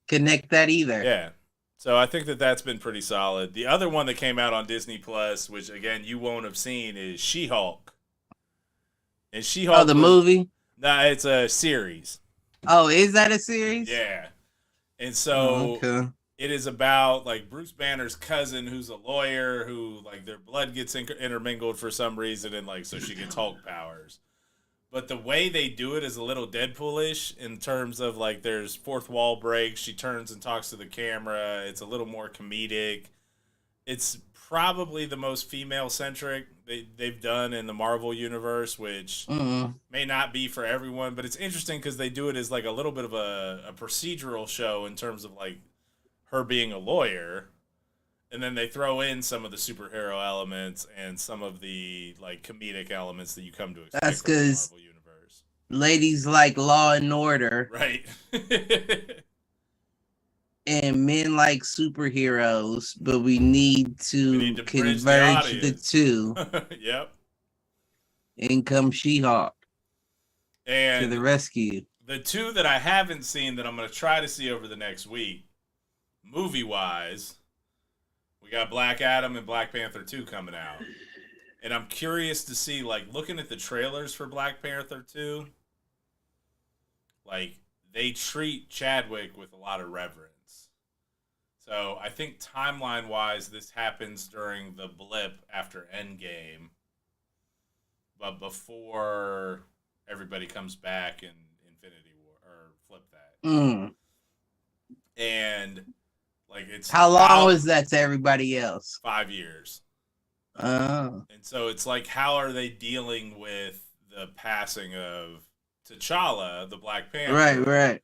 connect that either. Yeah. So I think that's been pretty solid. The other one that came out on Disney Plus, which again you won't have seen, is She-Hulk. And She-Hulk. Oh, the movie? Nah, it's a series. Oh, is that a series? Yeah. And so it is about like Bruce Banner's cousin who's a lawyer who like their blood gets intermingled for some reason and like so she gets Hulk powers. But the way they do it is a little Deadpoolish in terms of like there's fourth wall breaks, she turns and talks to the camera, it's a little more comedic. It's probably the most female-centric they've done in the Marvel universe, which may not be for everyone, but it's interesting because they do it as like a little bit of a procedural show in terms of like her being a lawyer, and then they throw in some of the superhero elements and some of the like comedic elements that you come to expect from the Marvel universe. Ladies like Law and Order, right? And men like superheroes, but we need to converge the two. Yep. And come She-Hulk and to the rescue. The 2 that I haven't seen that I'm going to try to see over the next week, movie-wise, we got Black Adam and Black Panther 2 coming out. And I'm curious to see, like, looking at the trailers for Black Panther 2, like, they treat Chadwick with a lot of reverence. So I think timeline-wise, this happens during the blip after Endgame, but before everybody comes back in Infinity War, or flip that. And Like it's How long was that to everybody else? 5 years. Oh. And so it's like, how are they dealing with the passing of T'Challa, the Black Panther? Right.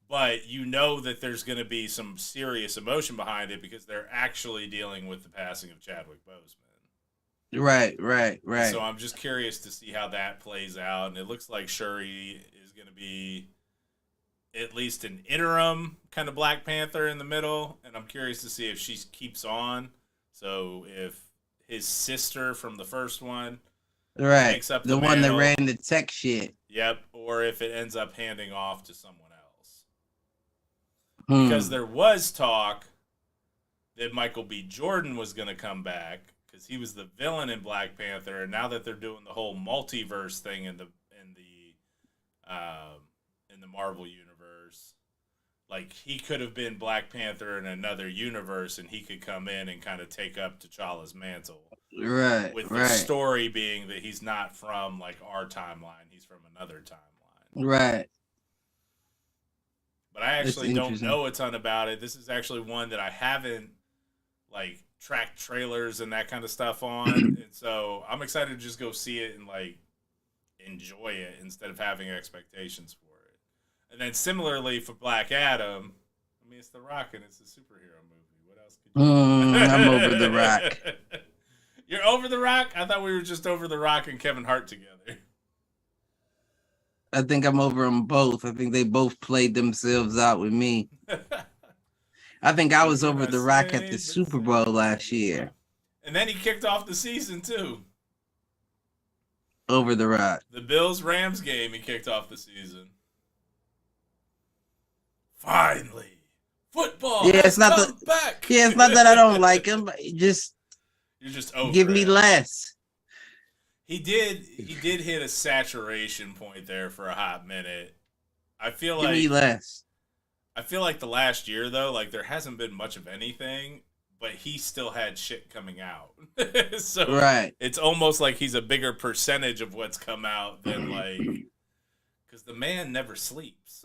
But you know that there's going to be some serious emotion behind it because they're actually dealing with the passing of Chadwick Boseman. Right. So I'm just curious to see how that plays out. And it looks like Shuri is going to be at least an interim kind of Black Panther in the middle. And I'm curious to see if she keeps on. So if his sister from the first one takes up the one that mantle, ran the tech shit. Yep. Or if it ends up handing off to someone else. Because there was talk that Michael B. Jordan was going to come back because he was the villain in Black Panther, and now that they're doing the whole multiverse thing in the Marvel universe, like he could have been Black Panther in another universe, and he could come in and kind of take up T'Challa's mantle. Right. With the story being that he's not from like our timeline, he's from another timeline. Right. But I actually don't know a ton about it. This is actually one that I haven't like tracked trailers and that kind of stuff on. And so I'm excited to just go see it and like enjoy it instead of having expectations for it. And then similarly for Black Adam, I mean, it's The Rock and it's a superhero movie. What else could you do? I'm over The Rock. You're over The Rock? I thought we were just over The Rock and Kevin Hart together. I think I'm over them both. I think they both played themselves out with me. I think I was over The Rock at the Super Bowl last year. And then he kicked off the season, too. Over The Rock. The Bills-Rams game, he kicked off the season. Finally. Football has come back. Yeah, it's not that I don't like him. You're just over give me less. He did hit a saturation point there for a hot minute. I feel like give me less. I feel like the last year though, like there hasn't been much of anything, but he still had shit coming out. So it's almost like he's a bigger percentage of what's come out than like because the man never sleeps.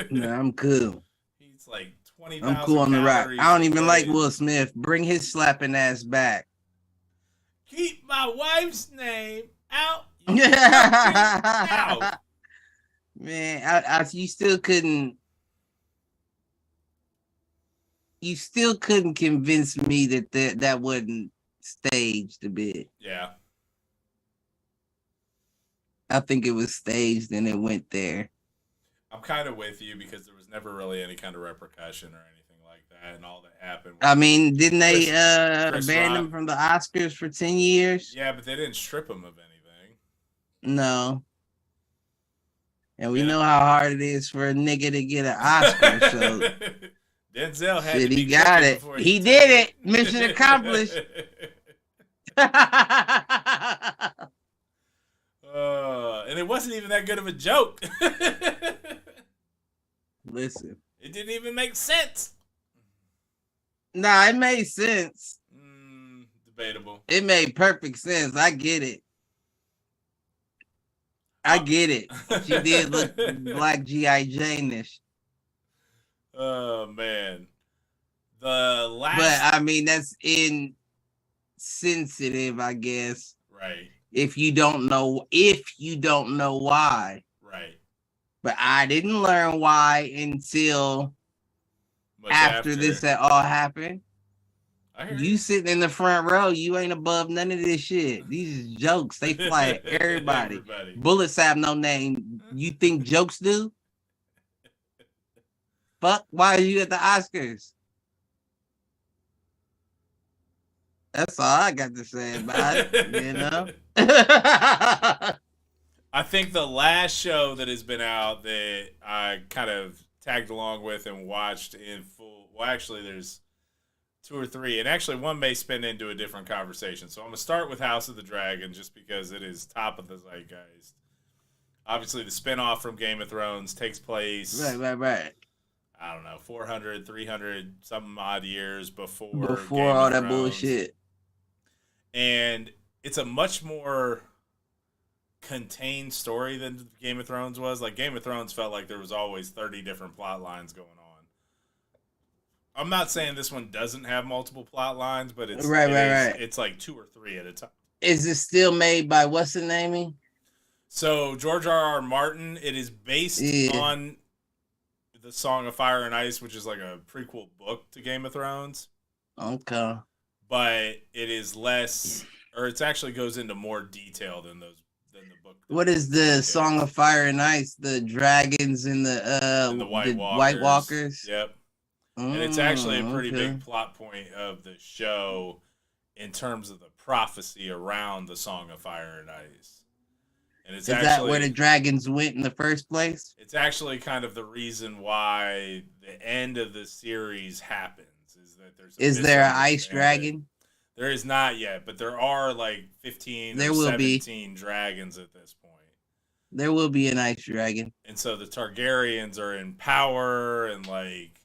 No, I'm cool. He's like 20,000. I'm cool on The Rock. I don't even like Will Smith. Bring his slapping ass back. Keep my wife's name out. Out. Man, you still couldn't convince me that wasn't staged a bit. Yeah. I think it was staged and it went there. I'm kind of with you because there was never really any kind of repercussion or anything like that, and all that happened. I mean, didn't they ban him from the Oscars for 10 years? Yeah, but they didn't strip him of anything. No. And we know how hard it is for a nigga to get an Oscar, so Denzel had he got it. He did it. Mission accomplished. And it wasn't even that good of a joke. Listen. It didn't even make sense. Nah, it made sense. Debatable. It made perfect sense. I get it. She did look like G.I. Jane-ish. Oh, man. But, I mean, that's insensitive, I guess. Right. If you don't know why. Right. But I didn't learn why until after this had all happened. You sitting in the front row, you ain't above none of this shit. These is jokes. They fly at everybody. Bullets have no name. You think jokes do? Fuck, why are you at the Oscars? That's all I got to say about it, you know? I think the last show that has been out that I kind of tagged along with and watched in full, well, actually, there's 2 or 3, and actually one may spin into a different conversation. So I'm going to start with House of the Dragon just because it is top of the zeitgeist. Obviously, the spinoff from Game of Thrones takes place. Right. I don't know, 400, 300, something odd years before all that bullshit. And it's a much more contained story than Game of Thrones was. Like, Game of Thrones felt like there was always 30 different plot lines going I'm not saying this one doesn't have multiple plot lines, but it's right. It's like 2 or 3 at a time. Is it still made by what's the name? So George R.R. Martin, it is based on the Song of Fire and Ice, which is like a prequel book to Game of Thrones. Okay. But it is less, or it actually goes into more detail than the book. What is the Song of Fire and Ice? The dragons and the White Walkers. Yep. And it's actually a pretty big plot point of the show in terms of the prophecy around the Song of Fire and Ice. And it's that where the dragons went in the first place? It's actually kind of the reason why the end of the series happens. Is there an ice dragon? There is not yet, but there are like 15 or 17 dragons at this point. There will be an ice dragon. And so the Targaryens are in power and like...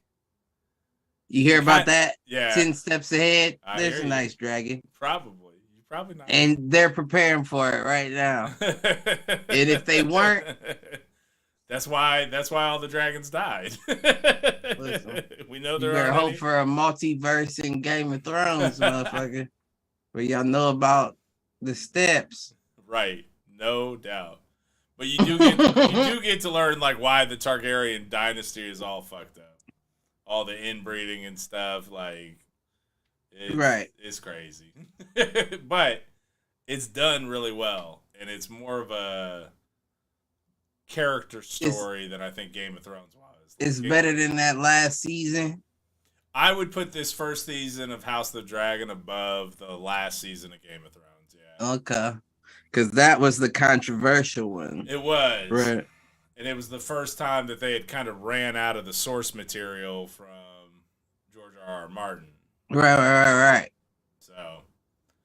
You hear about that? Yeah. 10 steps ahead, there's an ice dragon. Probably. You probably not. And they're preparing for it right now. And if they weren't... That's why all the dragons died. Listen, we know there you better are hope for a multiverse in Game of Thrones, motherfucker. Where y'all know about the steps. Right, no doubt. But you do get to learn like why the Targaryen dynasty is all fucked up. All the inbreeding and stuff, like it's crazy. But it's done really well, and it's more of a character story than I think Game of Thrones was. It's better than that last season. I would put this first season of House of the Dragon above the last season of Game of Thrones. Yeah. Okay. Because that was the controversial one. It was. Right. And it was the first time that they had kind of ran out of the source material from George R.R. Martin. Right. So.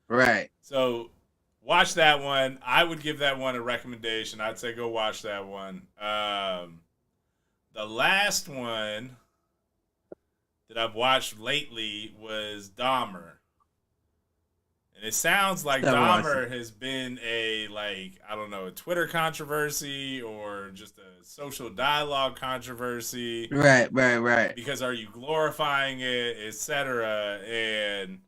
Right. So watch that one. I would give that one a recommendation. I'd say go watch that one. The last one that I've watched lately was Dahmer. And it sounds like Dahmer has been a Twitter controversy or just a social dialogue controversy. Right. Because are you glorifying it, etc. And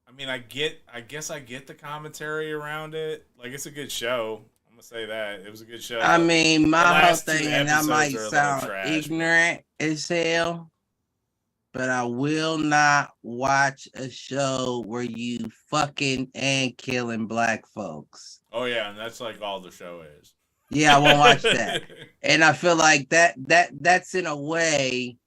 I mean, I guess I get the commentary around it. Like, it's a good show. I'm gonna say that it was a good show. I mean, my whole thing, and I might sound ignorant as hell, but I will not watch a show where you fucking and killing black folks. Oh yeah, and that's like all the show is. Yeah, I won't watch that. And I feel like that's in a way.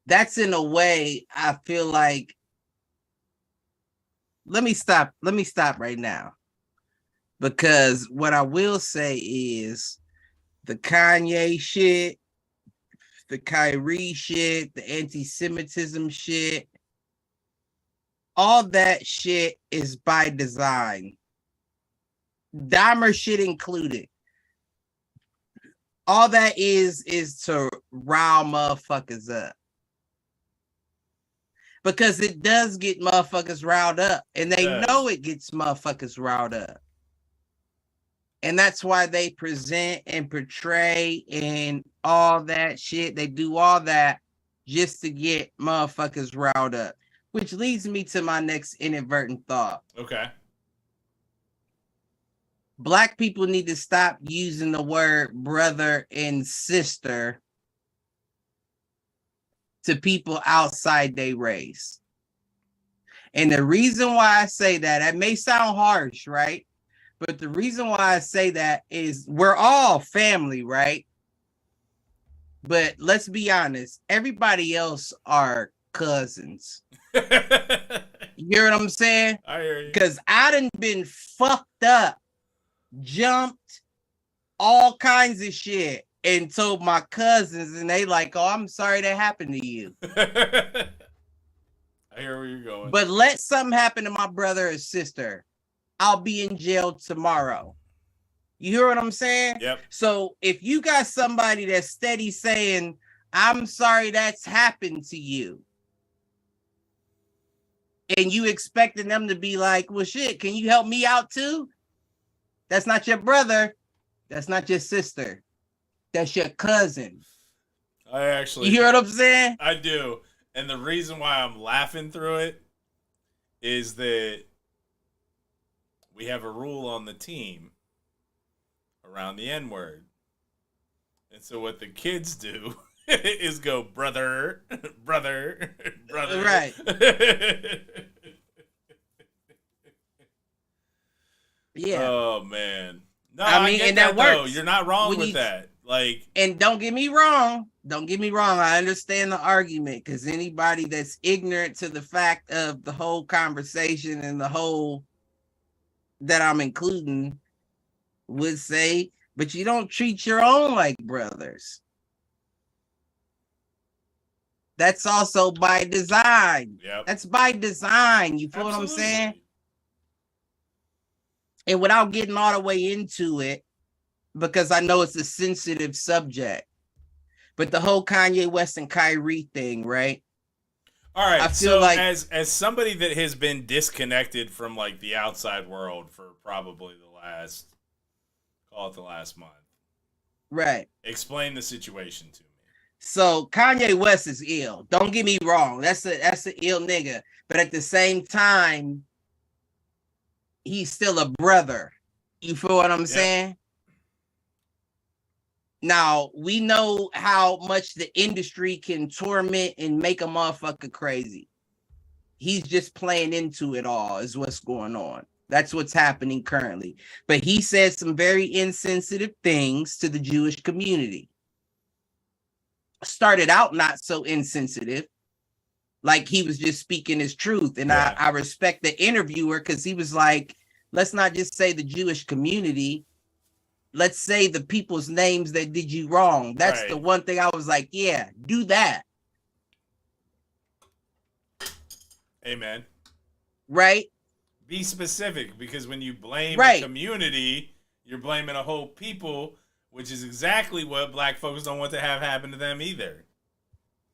That's in a way I feel like. Let me stop right now. Because what I will say is the Kanye shit, the Kyrie shit, the anti-Semitism shit, all that shit is by design. Dahmer shit included. All that is to rile motherfuckers up. Because it does get motherfuckers riled up. And they know it gets motherfuckers riled up. And that's why they present and portray and all that shit. They do all that just to get motherfuckers riled up. Which leads me to my next inadvertent thought. Okay. Black people need to stop using the word brother and sister to people outside their race. And the reason why I say that, it may sound harsh, right? But the reason why I say that is we're all family, right? But let's be honest, everybody else are cousins. You hear what I'm saying? I hear you. Because I done been fucked up, jumped, all kinds of shit, and told my cousins, and they like, oh, I'm sorry that happened to you. I hear where you're going. But let something happen to my brother or sister, I'll be in jail tomorrow. You hear what I'm saying? Yep. So if you got somebody that's steady saying, I'm sorry that's happened to you, and you expecting them to be like, well, shit, can you help me out too? That's not your brother. That's not your sister. That's your cousin. I actually... You hear what I'm saying? I do. And the reason why I'm laughing through it is that we have a rule on the team around the N-word. And so what the kids do is go, brother, brother, brother. Right. Yeah. Oh, man. No, I I mean, get and that, that though. works. You're not wrong When with you- that. Like, And don't get me wrong. I understand the argument, because anybody that's ignorant to the fact of the whole conversation and the whole that I'm including would say, but you don't treat your own like brothers. That's also by design. yep. That's by design. You feel what I'm saying? And without getting all the way into it, because I know it's a sensitive subject, but the whole Kanye West and Kyrie thing, right? All right, I feel so like- as somebody that has been disconnected from like the outside world for probably the last month, Right. explain the situation to me. So Kanye West is ill. Don't get me wrong. That's an ill nigga. But at the same time, he's still a brother. You feel what I'm saying? Now, we know how much the industry can torment and make a motherfucker crazy. He's just playing into it all, is what's going on. That's what's happening currently. But he said some very insensitive things to the Jewish community. Started out not so insensitive, like he was just speaking his truth. And Yeah. I respect the interviewer, because he was like, let's not just say the Jewish community. Let's say the people's names that did you wrong. That's Right. the one thing I was like, yeah, do that. Amen. Right? Be specific, because when you blame Right. a community, you're blaming a whole people, which is exactly what black folks don't want to have happen to them either.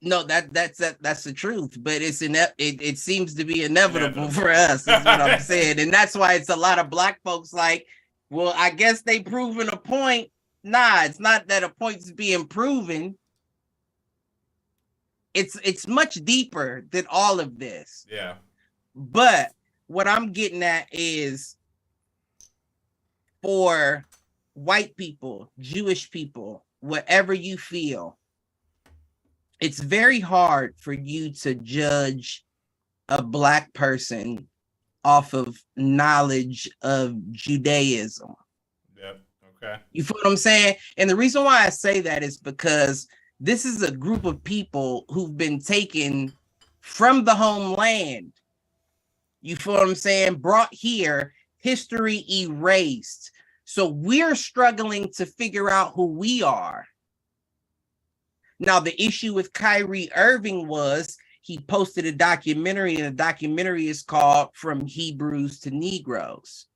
No, that's the truth, but it seems to be inevitable for us, is what I'm saying. And that's why it's a lot of black folks like, well, I guess they proven a point. Nah, it's not that a point's being proven. It's much deeper than all of this. Yeah. But what I'm getting at is, for white people, Jewish people, whatever you feel, it's very hard for you to judge a black person off of knowledge of Judaism. Yep. Okay. You feel what I'm saying? And the reason why I say that is because this is a group of people who've been taken from the homeland. You feel what I'm saying? Brought here, history erased. So we're struggling to figure out who we are. Now, the issue with Kyrie Irving was he posted a documentary, and the documentary is called From Hebrews to Negroes.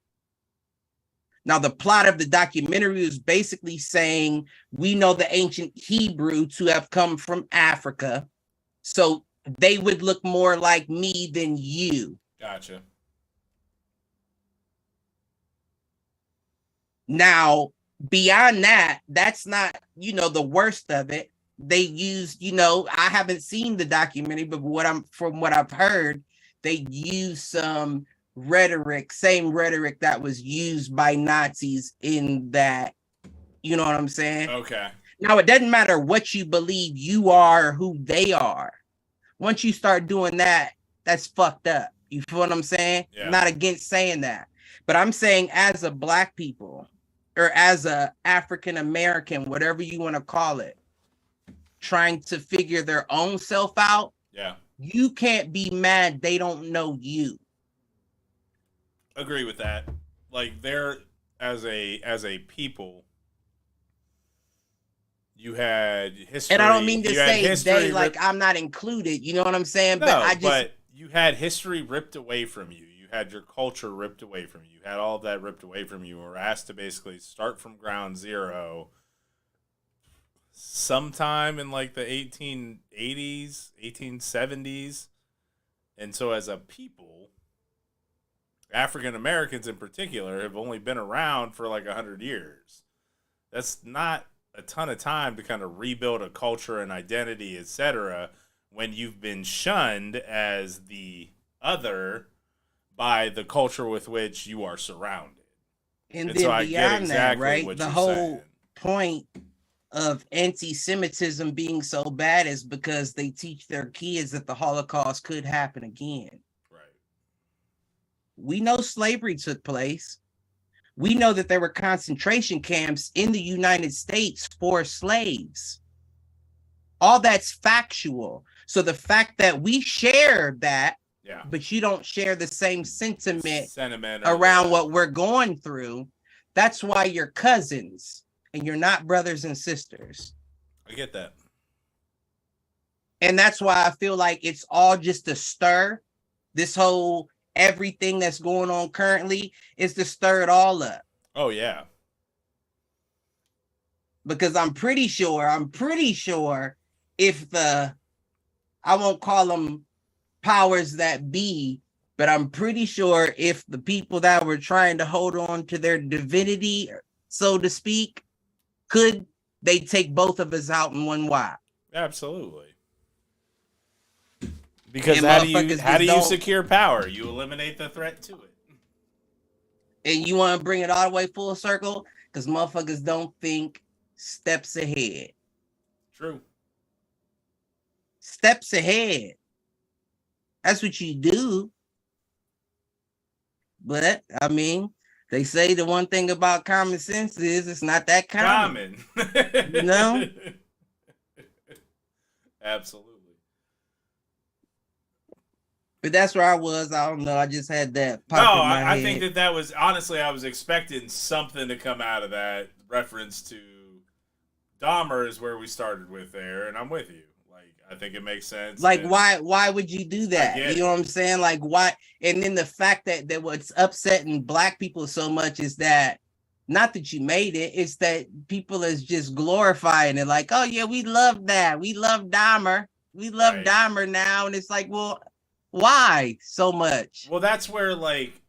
Now, the plot of the documentary is basically saying we know the ancient Hebrew to have come from Africa, so they would look more like me than you. Gotcha. Now, beyond that, that's not, the worst of it. They used, I haven't seen the documentary, but from what I've heard, they used some same rhetoric that was used by Nazis in that, you know what I'm saying? Okay. Now, it doesn't matter what you believe, you are who they are. Once you start doing that, that's fucked up. You feel what I'm saying? Yeah. I'm not against saying that, but I'm saying as a black people, or as a African American, whatever you want to call it, trying to figure their own self out, Yeah. you can't be mad they don't know you. Agree with that. Like, they're as a people, you had history. And I don't mean to you had say history they like I'm not included, you know what I'm saying? No, but you had history ripped away from you. You had your culture ripped away from you. You had all of that ripped away from you. Or asked to basically start from ground zero sometime in like the 1880s, 1870s. And so as a people, African Americans in particular have only been around for like 100 years. That's not a ton of time to kind of rebuild a culture and identity, etc., when you've been shunned as the other by the culture with which you are surrounded. And And then so I get beyond that, exactly right? what The you're whole saying. point of anti-Semitism being so bad is because they teach their kids that the Holocaust could happen again. Right. We know slavery took place. We know that there were concentration camps in the United States for slaves. All that's factual. So the fact that we share that, Yeah. but you don't share the same sentiment or around what we're going through, that's why you're cousins and you're not brothers and sisters. I get that. And that's why I feel like it's all just a stir. This whole everything that's going on currently is to stir it all up. Oh, yeah. Because I'm pretty sure if I won't call them powers that be, but I'm pretty sure if the people that were trying to hold on to their divinity, so to speak, could they take both of us out in one whack? Absolutely. Because how do you secure power? You eliminate the threat to it. And you want to bring it all the way full circle? Because motherfuckers don't think steps ahead. True. Steps ahead. That's what you do. But, I mean, they say the one thing about common sense is it's not that common. No? Absolutely. But that's where I was. I don't know. I just had that pop No, in my I head. think that was, honestly, I was expecting something to come out of that. Reference to Dahmer is where we started with there, and I'm with you. Like, I think it makes sense. Like, why would you do that? You know what I'm saying? Like, why? And then the fact that what's upsetting black people so much is that, not that you made it, it's that people is just glorifying it. Like, oh yeah, we love that. We love Dahmer. We love Dahmer now. And it's like, well, why so much? Well, that's where, like,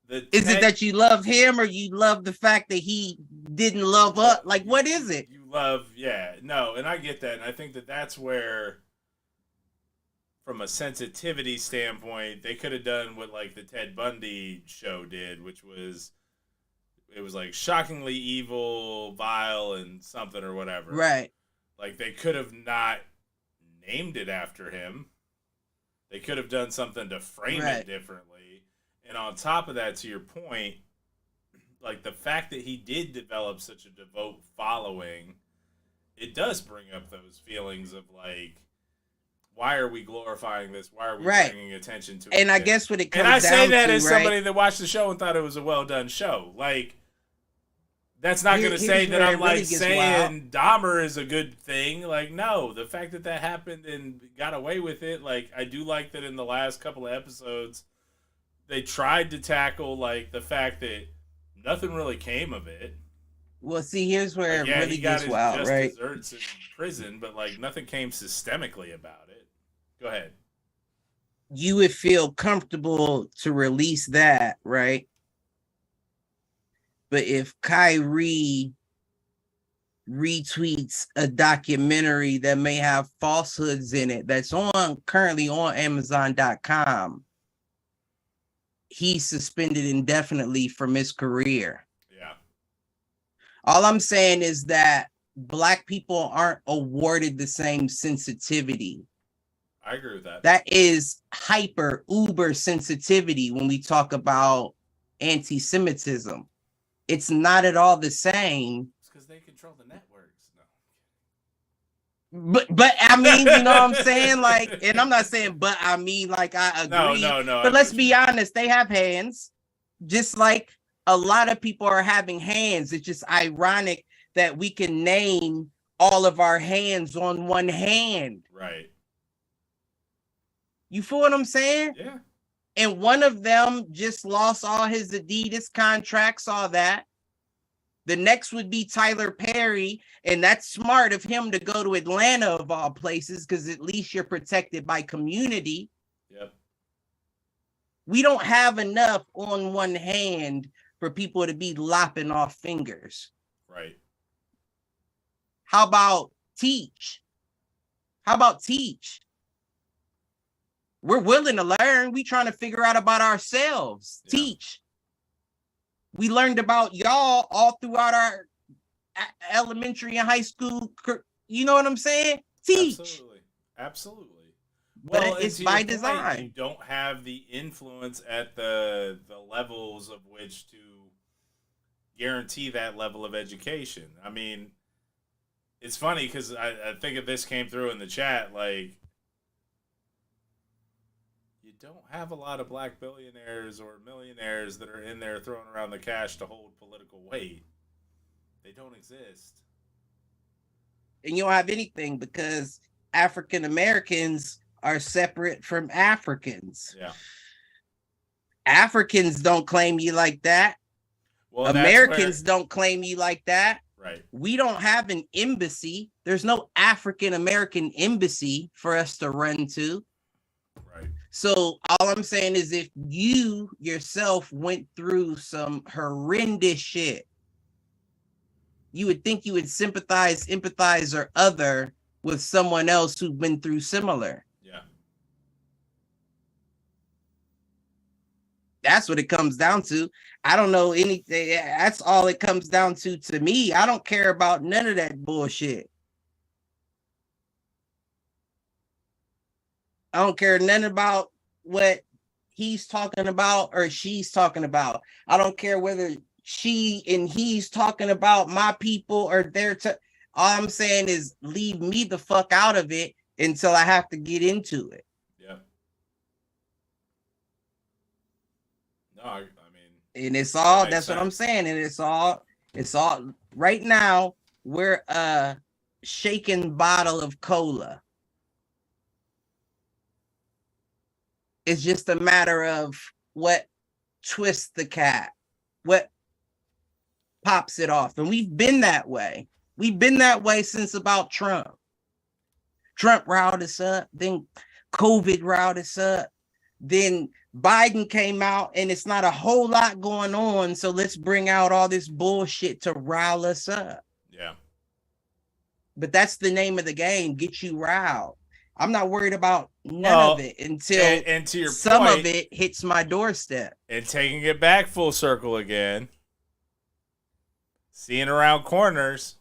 is it that you love him or you love the fact that he didn't love us? Like, what is it? You love, yeah, no, and I get that. And I think that that's where, from a sensitivity standpoint, they could have done what, like, the Ted Bundy show did, which was, it was, like, shockingly evil, vile, and something or whatever. Right. Like, they could have not named it after him. They could have done something to frame it differently. And on top of that, to your point, like the fact that he did develop such a devout following, it does bring up those feelings of like, why are we glorifying this? Why are we bringing attention to it? And I guess what it comes down to, and I say that as somebody right? that watched the show and thought it was a well done show. Like, that's not going to say that I'm like saying Dahmer is a good thing. Like, no, the fact that that happened and got away with it. Like, I do like that in the last couple of episodes, they tried to tackle like the fact that nothing really came of it. Well, see, here's where it really gets wild, right? Desserts in prison, but like nothing came systemically about it. Go ahead. You would feel comfortable to release that, right? But if Kyrie retweets a documentary that may have falsehoods in it that's currently on Amazon.com, he's suspended indefinitely from his career. Yeah. All I'm saying is that black people aren't awarded the same sensitivity. I agree with that. That is uber sensitivity when we talk about anti-Semitism. It's not at all the same. It's because they control the networks. No. But I mean, you know what I'm saying? Like, and I'm not saying, but I mean, like, I agree. No. But let's be honest, they have hands. Just like a lot of people are having hands. It's just ironic that we can name all of our hands on one hand. Right. You feel what I'm saying? Yeah. And one of them just lost all his Adidas contracts, all that. The next would be Tyler Perry, and that's smart of him to go to Atlanta of all places, because at least you're protected by community. Yep. We don't have enough on one hand for people to be lopping off fingers. Right. How about teach? How about teach? We're willing to learn. We trying to figure out about ourselves. Yeah. Teach. We learned about y'all all throughout our elementary and high school. You know what I'm saying? Teach. Absolutely. Well, but it's by design. You don't have the influence at the levels of which to guarantee that level of education. I mean, it's funny because I think if this came through in the chat, like, you don't have a lot of black billionaires or millionaires that are in there throwing around the cash to hold political weight. They don't exist. And you don't have anything because African Americans are separate from Africans. Yeah. Africans don't claim you like that. Well, Americans don't claim you like that. Right. We don't have an embassy. There's no African American embassy for us to run to. Right. So all I'm saying is if you yourself went through some horrendous shit, you would think you would sympathize, empathize, or other with someone else who's been through similar. Yeah. That's what it comes down to. I don't know anything. That's all it comes down to me. I don't care about none of that bullshit. I don't care none about what he's talking about or she's talking about. I don't care whether she and he's talking about my people or their. All I'm saying is leave me the fuck out of it until I have to get into it. Yeah. No, I mean. And it's all. That's what I'm saying. And it's all. Right now, we're a shaken bottle of cola. It's just a matter of what twists the cap, what pops it off. And we've been that way. We've been that way since about Trump. Trump riled us up. Then COVID riled us up. Then Biden came out and it's not a whole lot going on. So let's bring out all this bullshit to rile us up. Yeah. But that's the name of the game. Get you riled. I'm not worried about none of it until and to your some point, of it hits my doorstep. And taking it back full circle again, seeing around corners,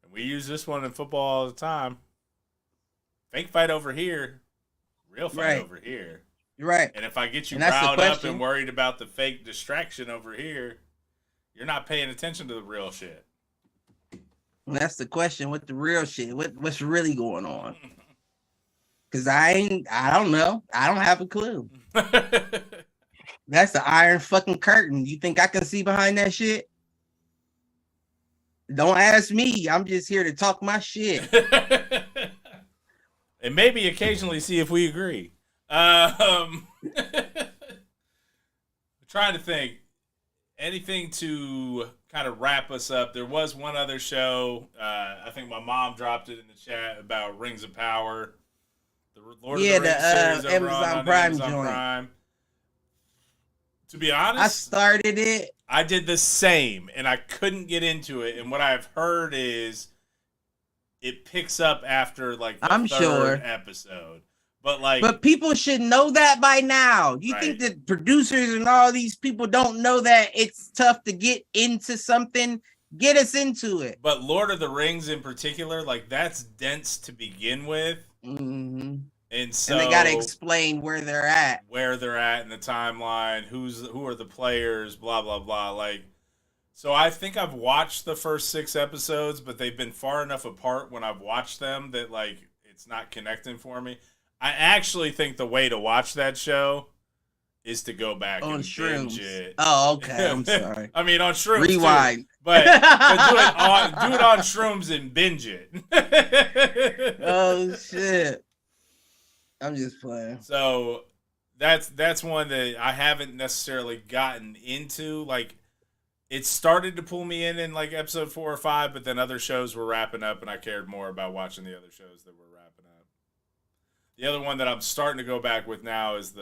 and we use this one in football all the time. Fake fight over here, real fight over here. Right. And if I get you riled up and worried about the fake distraction over here, you're not paying attention to the real shit. That's the question. What the real shit? What's really going on? Because I don't know. I don't have a clue. That's the iron fucking curtain. You think I can see behind that shit? Don't ask me. I'm just here to talk my shit. And maybe occasionally see if we agree. I'm trying to think. Anything to kind of wrap us up. There was one other show. I think my mom dropped it in the chat about Rings of Power. The Lord of the Rings series over on Amazon Prime. To be honest, I started it. I did the same, and I couldn't get into it. And what I've heard is it picks up after like the third episode. But people should know that by now. You think that producers and all these people don't know that it's tough to get into something? Get us into it. But Lord of the Rings in particular, like that's dense to begin with. Mm-hmm. And so they got to explain where they're at in the timeline, who are the players, blah, blah, blah. Like, so I think I've watched the first 6 episodes, but they've been far enough apart when I've watched them that like it's not connecting for me. I actually think the way to watch that show is to go back and binge it. Oh, okay. I'm sorry. I mean, on shrooms, rewind. Too, but do it on shrooms and binge it. Oh shit! I'm just playing. So that's one that I haven't necessarily gotten into. Like, it started to pull me in like episode 4 or 5, but then other shows were wrapping up, and I cared more about watching the other shows that were wrapping up. The other one that I'm starting to go back with now is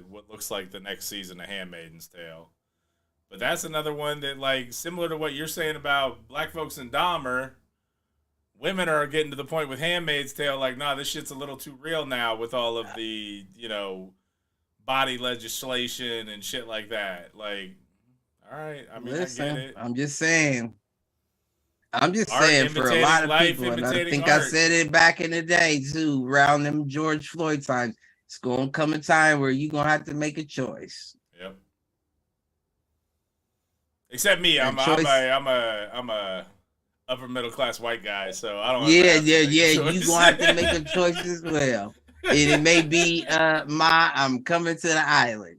what looks like the next season of Handmaid's Tale. But that's another one that, like, similar to what you're saying about black folks and Dahmer, women are getting to the point with Handmaid's Tale, like, nah, this shit's a little too real now with all of the, you know, body legislation and shit like that. Like, all right, I mean, Listen, I get it. I'm just saying. I'm just Art saying for a lot of life, people, and I think art. I said it back in the day too, around them George Floyd times. It's gonna come a time where you're gonna have to make a choice. Yep. Except me, I'm a upper middle class white guy, so I don't. Yeah. You gonna have to make a choice as well, and it may be I'm coming to the island.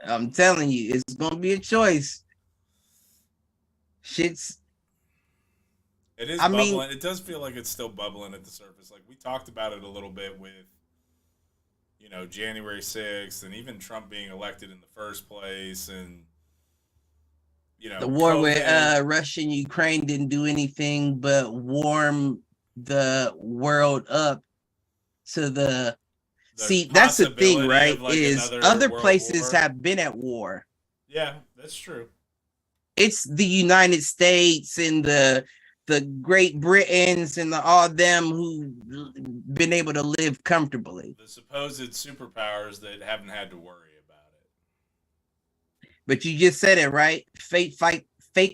I'm telling you, it's gonna be a choice. Shit's. It is bubbling. It does feel like it's still bubbling at the surface. Like we talked about it a little bit with, you know, January 6th and even Trump being elected in the first place, and you know, the war COVID. with Russia and Ukraine didn't do anything but warm the world up to the see, that's the thing, right? Like is other places have been at war. Yeah, that's true. It's the United States and the Great Britons and all them who been able to live comfortably. The supposed superpowers that haven't had to worry about it. But you just said it, right? Fake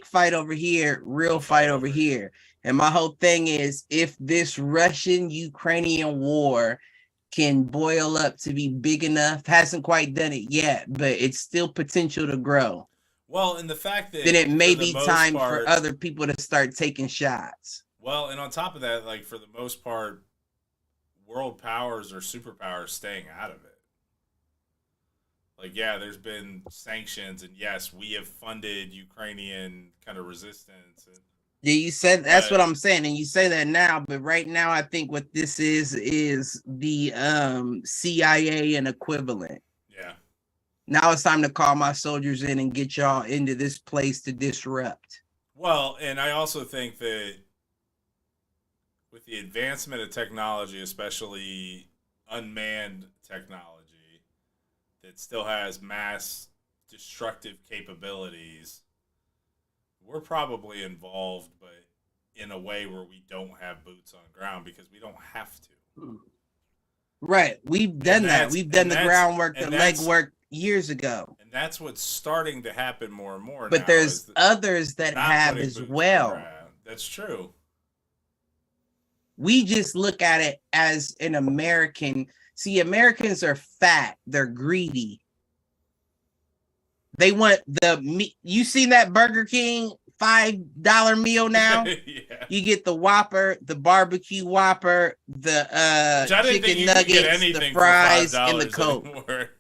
fight over here, real fight over here. And my whole thing is, if this Russian-Ukrainian war can boil up to be big enough, hasn't quite done it yet, but it's still potential to grow. Well, and the fact that then it may be time for other people to start taking shots. Well, and on top of that, like for the most part, world powers or superpowers staying out of it. Like, yeah, there's been sanctions, and yes, we have funded Ukrainian kind of resistance. Yeah, you said that's what I'm saying, and you say that now, but right now I think what this is the CIA and equivalent. Yeah. Now it's time to call my soldiers in and get y'all into this place to disrupt. Well, and I also think that with the advancement of technology, especially unmanned technology, that still has mass destructive capabilities, we're probably involved, but in a way where we don't have boots on ground because we don't have to. Right. We've done that. We've done the groundwork, the legwork years ago. And that's what's starting to happen more and more. But there's others that have as well. That's true. We just look at it as an American. See, Americans are fat. They're greedy. They want the meat. You seen that Burger King $5 meal now? Yeah. You get the Whopper, the barbecue Whopper, the chicken nuggets, the fries, and the Coke. Anymore.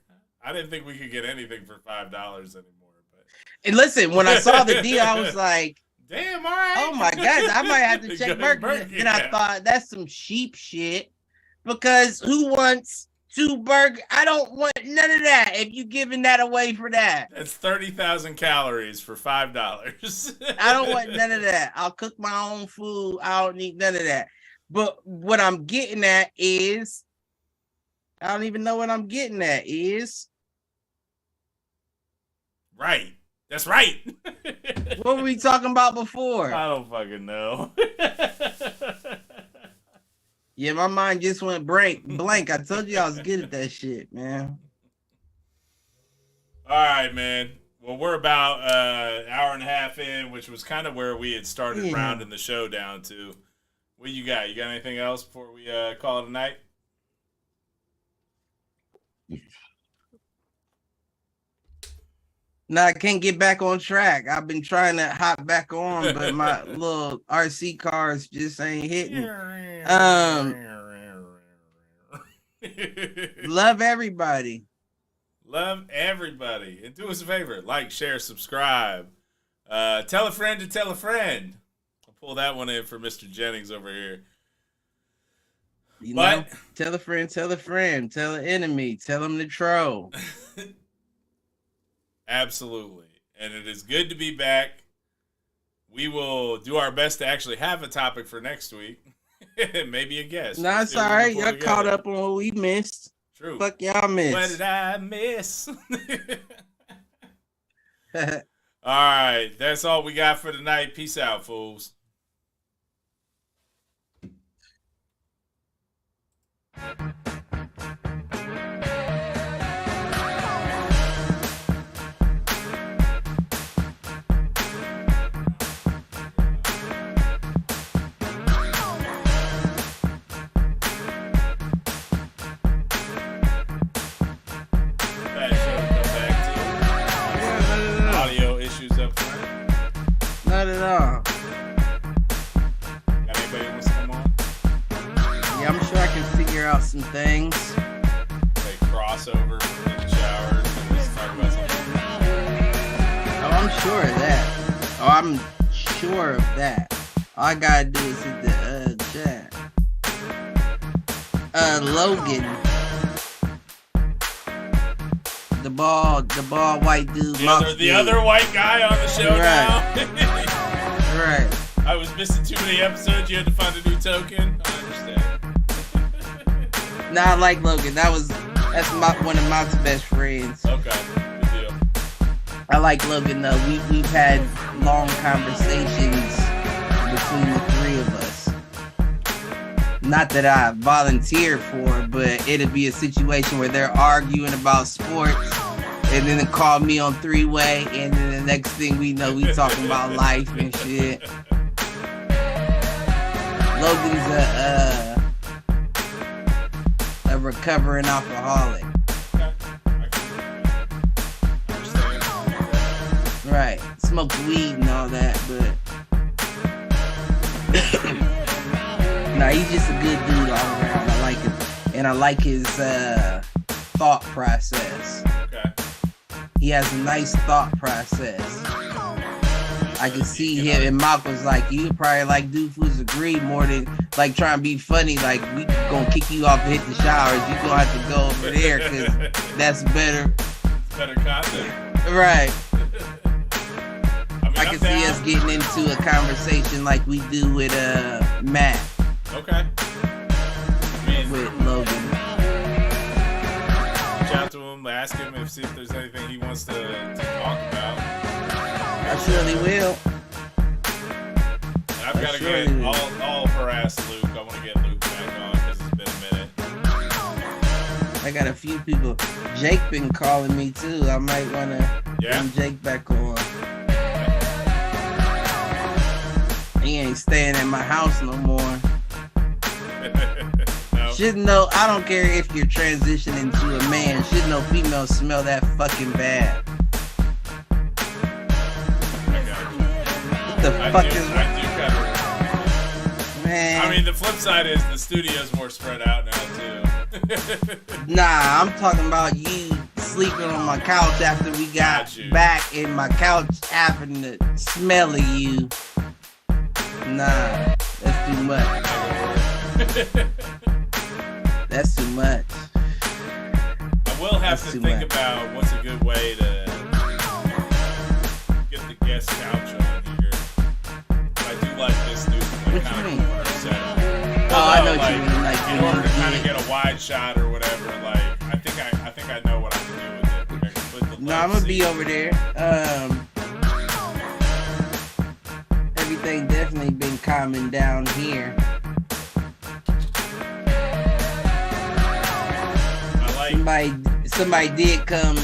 I didn't think we could get anything for $5 anymore. But and listen, when I saw the deal, I was like, "Damn, all right." Oh my God, I might have to check Burger King. And I thought that's some cheap shit because who wants 2 burgers? I don't want none of that. If you giving that away for that, that's 30,000 calories for $5. I don't want none of that. I'll cook my own food. I don't need none of that. But what I'm getting at is, I don't even know what I'm getting at is. Right. That's right. What were we talking about before? I don't fucking know. Yeah, my mind just went blank. I told you I was good at that shit, man. All right, man. Well, we're about an hour and a half in, which was kind of where we had started rounding the show down to. What you got? You got anything else before we call it a night? No, I can't get back on track. I've been trying to hop back on, but my little RC cars just ain't hitting. Love everybody. Love everybody. And do us a favor. Like, share, subscribe. Tell a friend to tell a friend. I'll pull that one in for Mr. Jennings over here. You know, tell a friend, tell an enemy, tell them to troll. Absolutely. And it is good to be back. We will do our best to actually have a topic for next week. Maybe a guest. No, it's all right. Y'all caught up on what we missed. True. Fuck y'all missed. What did I miss? All right, that's all we got for tonight. Peace out, fools. Not at all. Got anybody who wants to come on? Yeah, I'm sure I can figure out some things. Like crossover in the shower and just talk about something. Oh, I'm sure of that. Oh, I'm sure of that. All I gotta do is hit the chat. Logan. The bald white dude. The other white guy on the show now. Right. I was missing too many episodes. You had to find a new token. I understand. Nah, I like Logan. That's one of my best friends. Okay, good deal. I like Logan though. We've had long conversations between the three of us. Not that I volunteer for, but it'd be a situation where they're arguing about sports, and then they call me on three-way, and then the next thing we know, we talking about life and shit. Logan's a recovering alcoholic. Right. Smoked weed and all that, but nah, he's just a good dude all around. I like him. And I like his thought process. Okay. He has a nice thought process. I can see him, and Mark was like, you probably like Doofus agree more than like trying to be funny, like we gonna kick you off and hit the showers. You gonna have to go over there because that's better. Better content. Right. I can down. see us getting into a conversation like we do with Matt. Okay. With Logan. Reach out to him, ask him see if there's anything he wants to talk about. I surely will. And I've got to get all harass Luke. I want to get Luke back on because it's been a minute. I got a few people. Jake been calling me too. I might want to bring Jake back on. He ain't staying at my house no more. No. Should know, I don't care if you're transitioning to a man. Should know females smell that fucking bad. What the fuck is I do kind of. Man. I mean, the flip side is the studio's more spread out now too. Nah, I'm talking about you sleeping on my couch after we got back in my couch having the smell of you. Nah, that's too much. That's too much. I will have to think about what's a good way to get the guest couch on here. But I do like this new kind of setup. Oh, I know what you mean. Like in order to kind of get a wide shot or whatever. Like I think I know what I can do with it. No, I'm gonna be over there. Everything definitely been calming down here. Somebody did come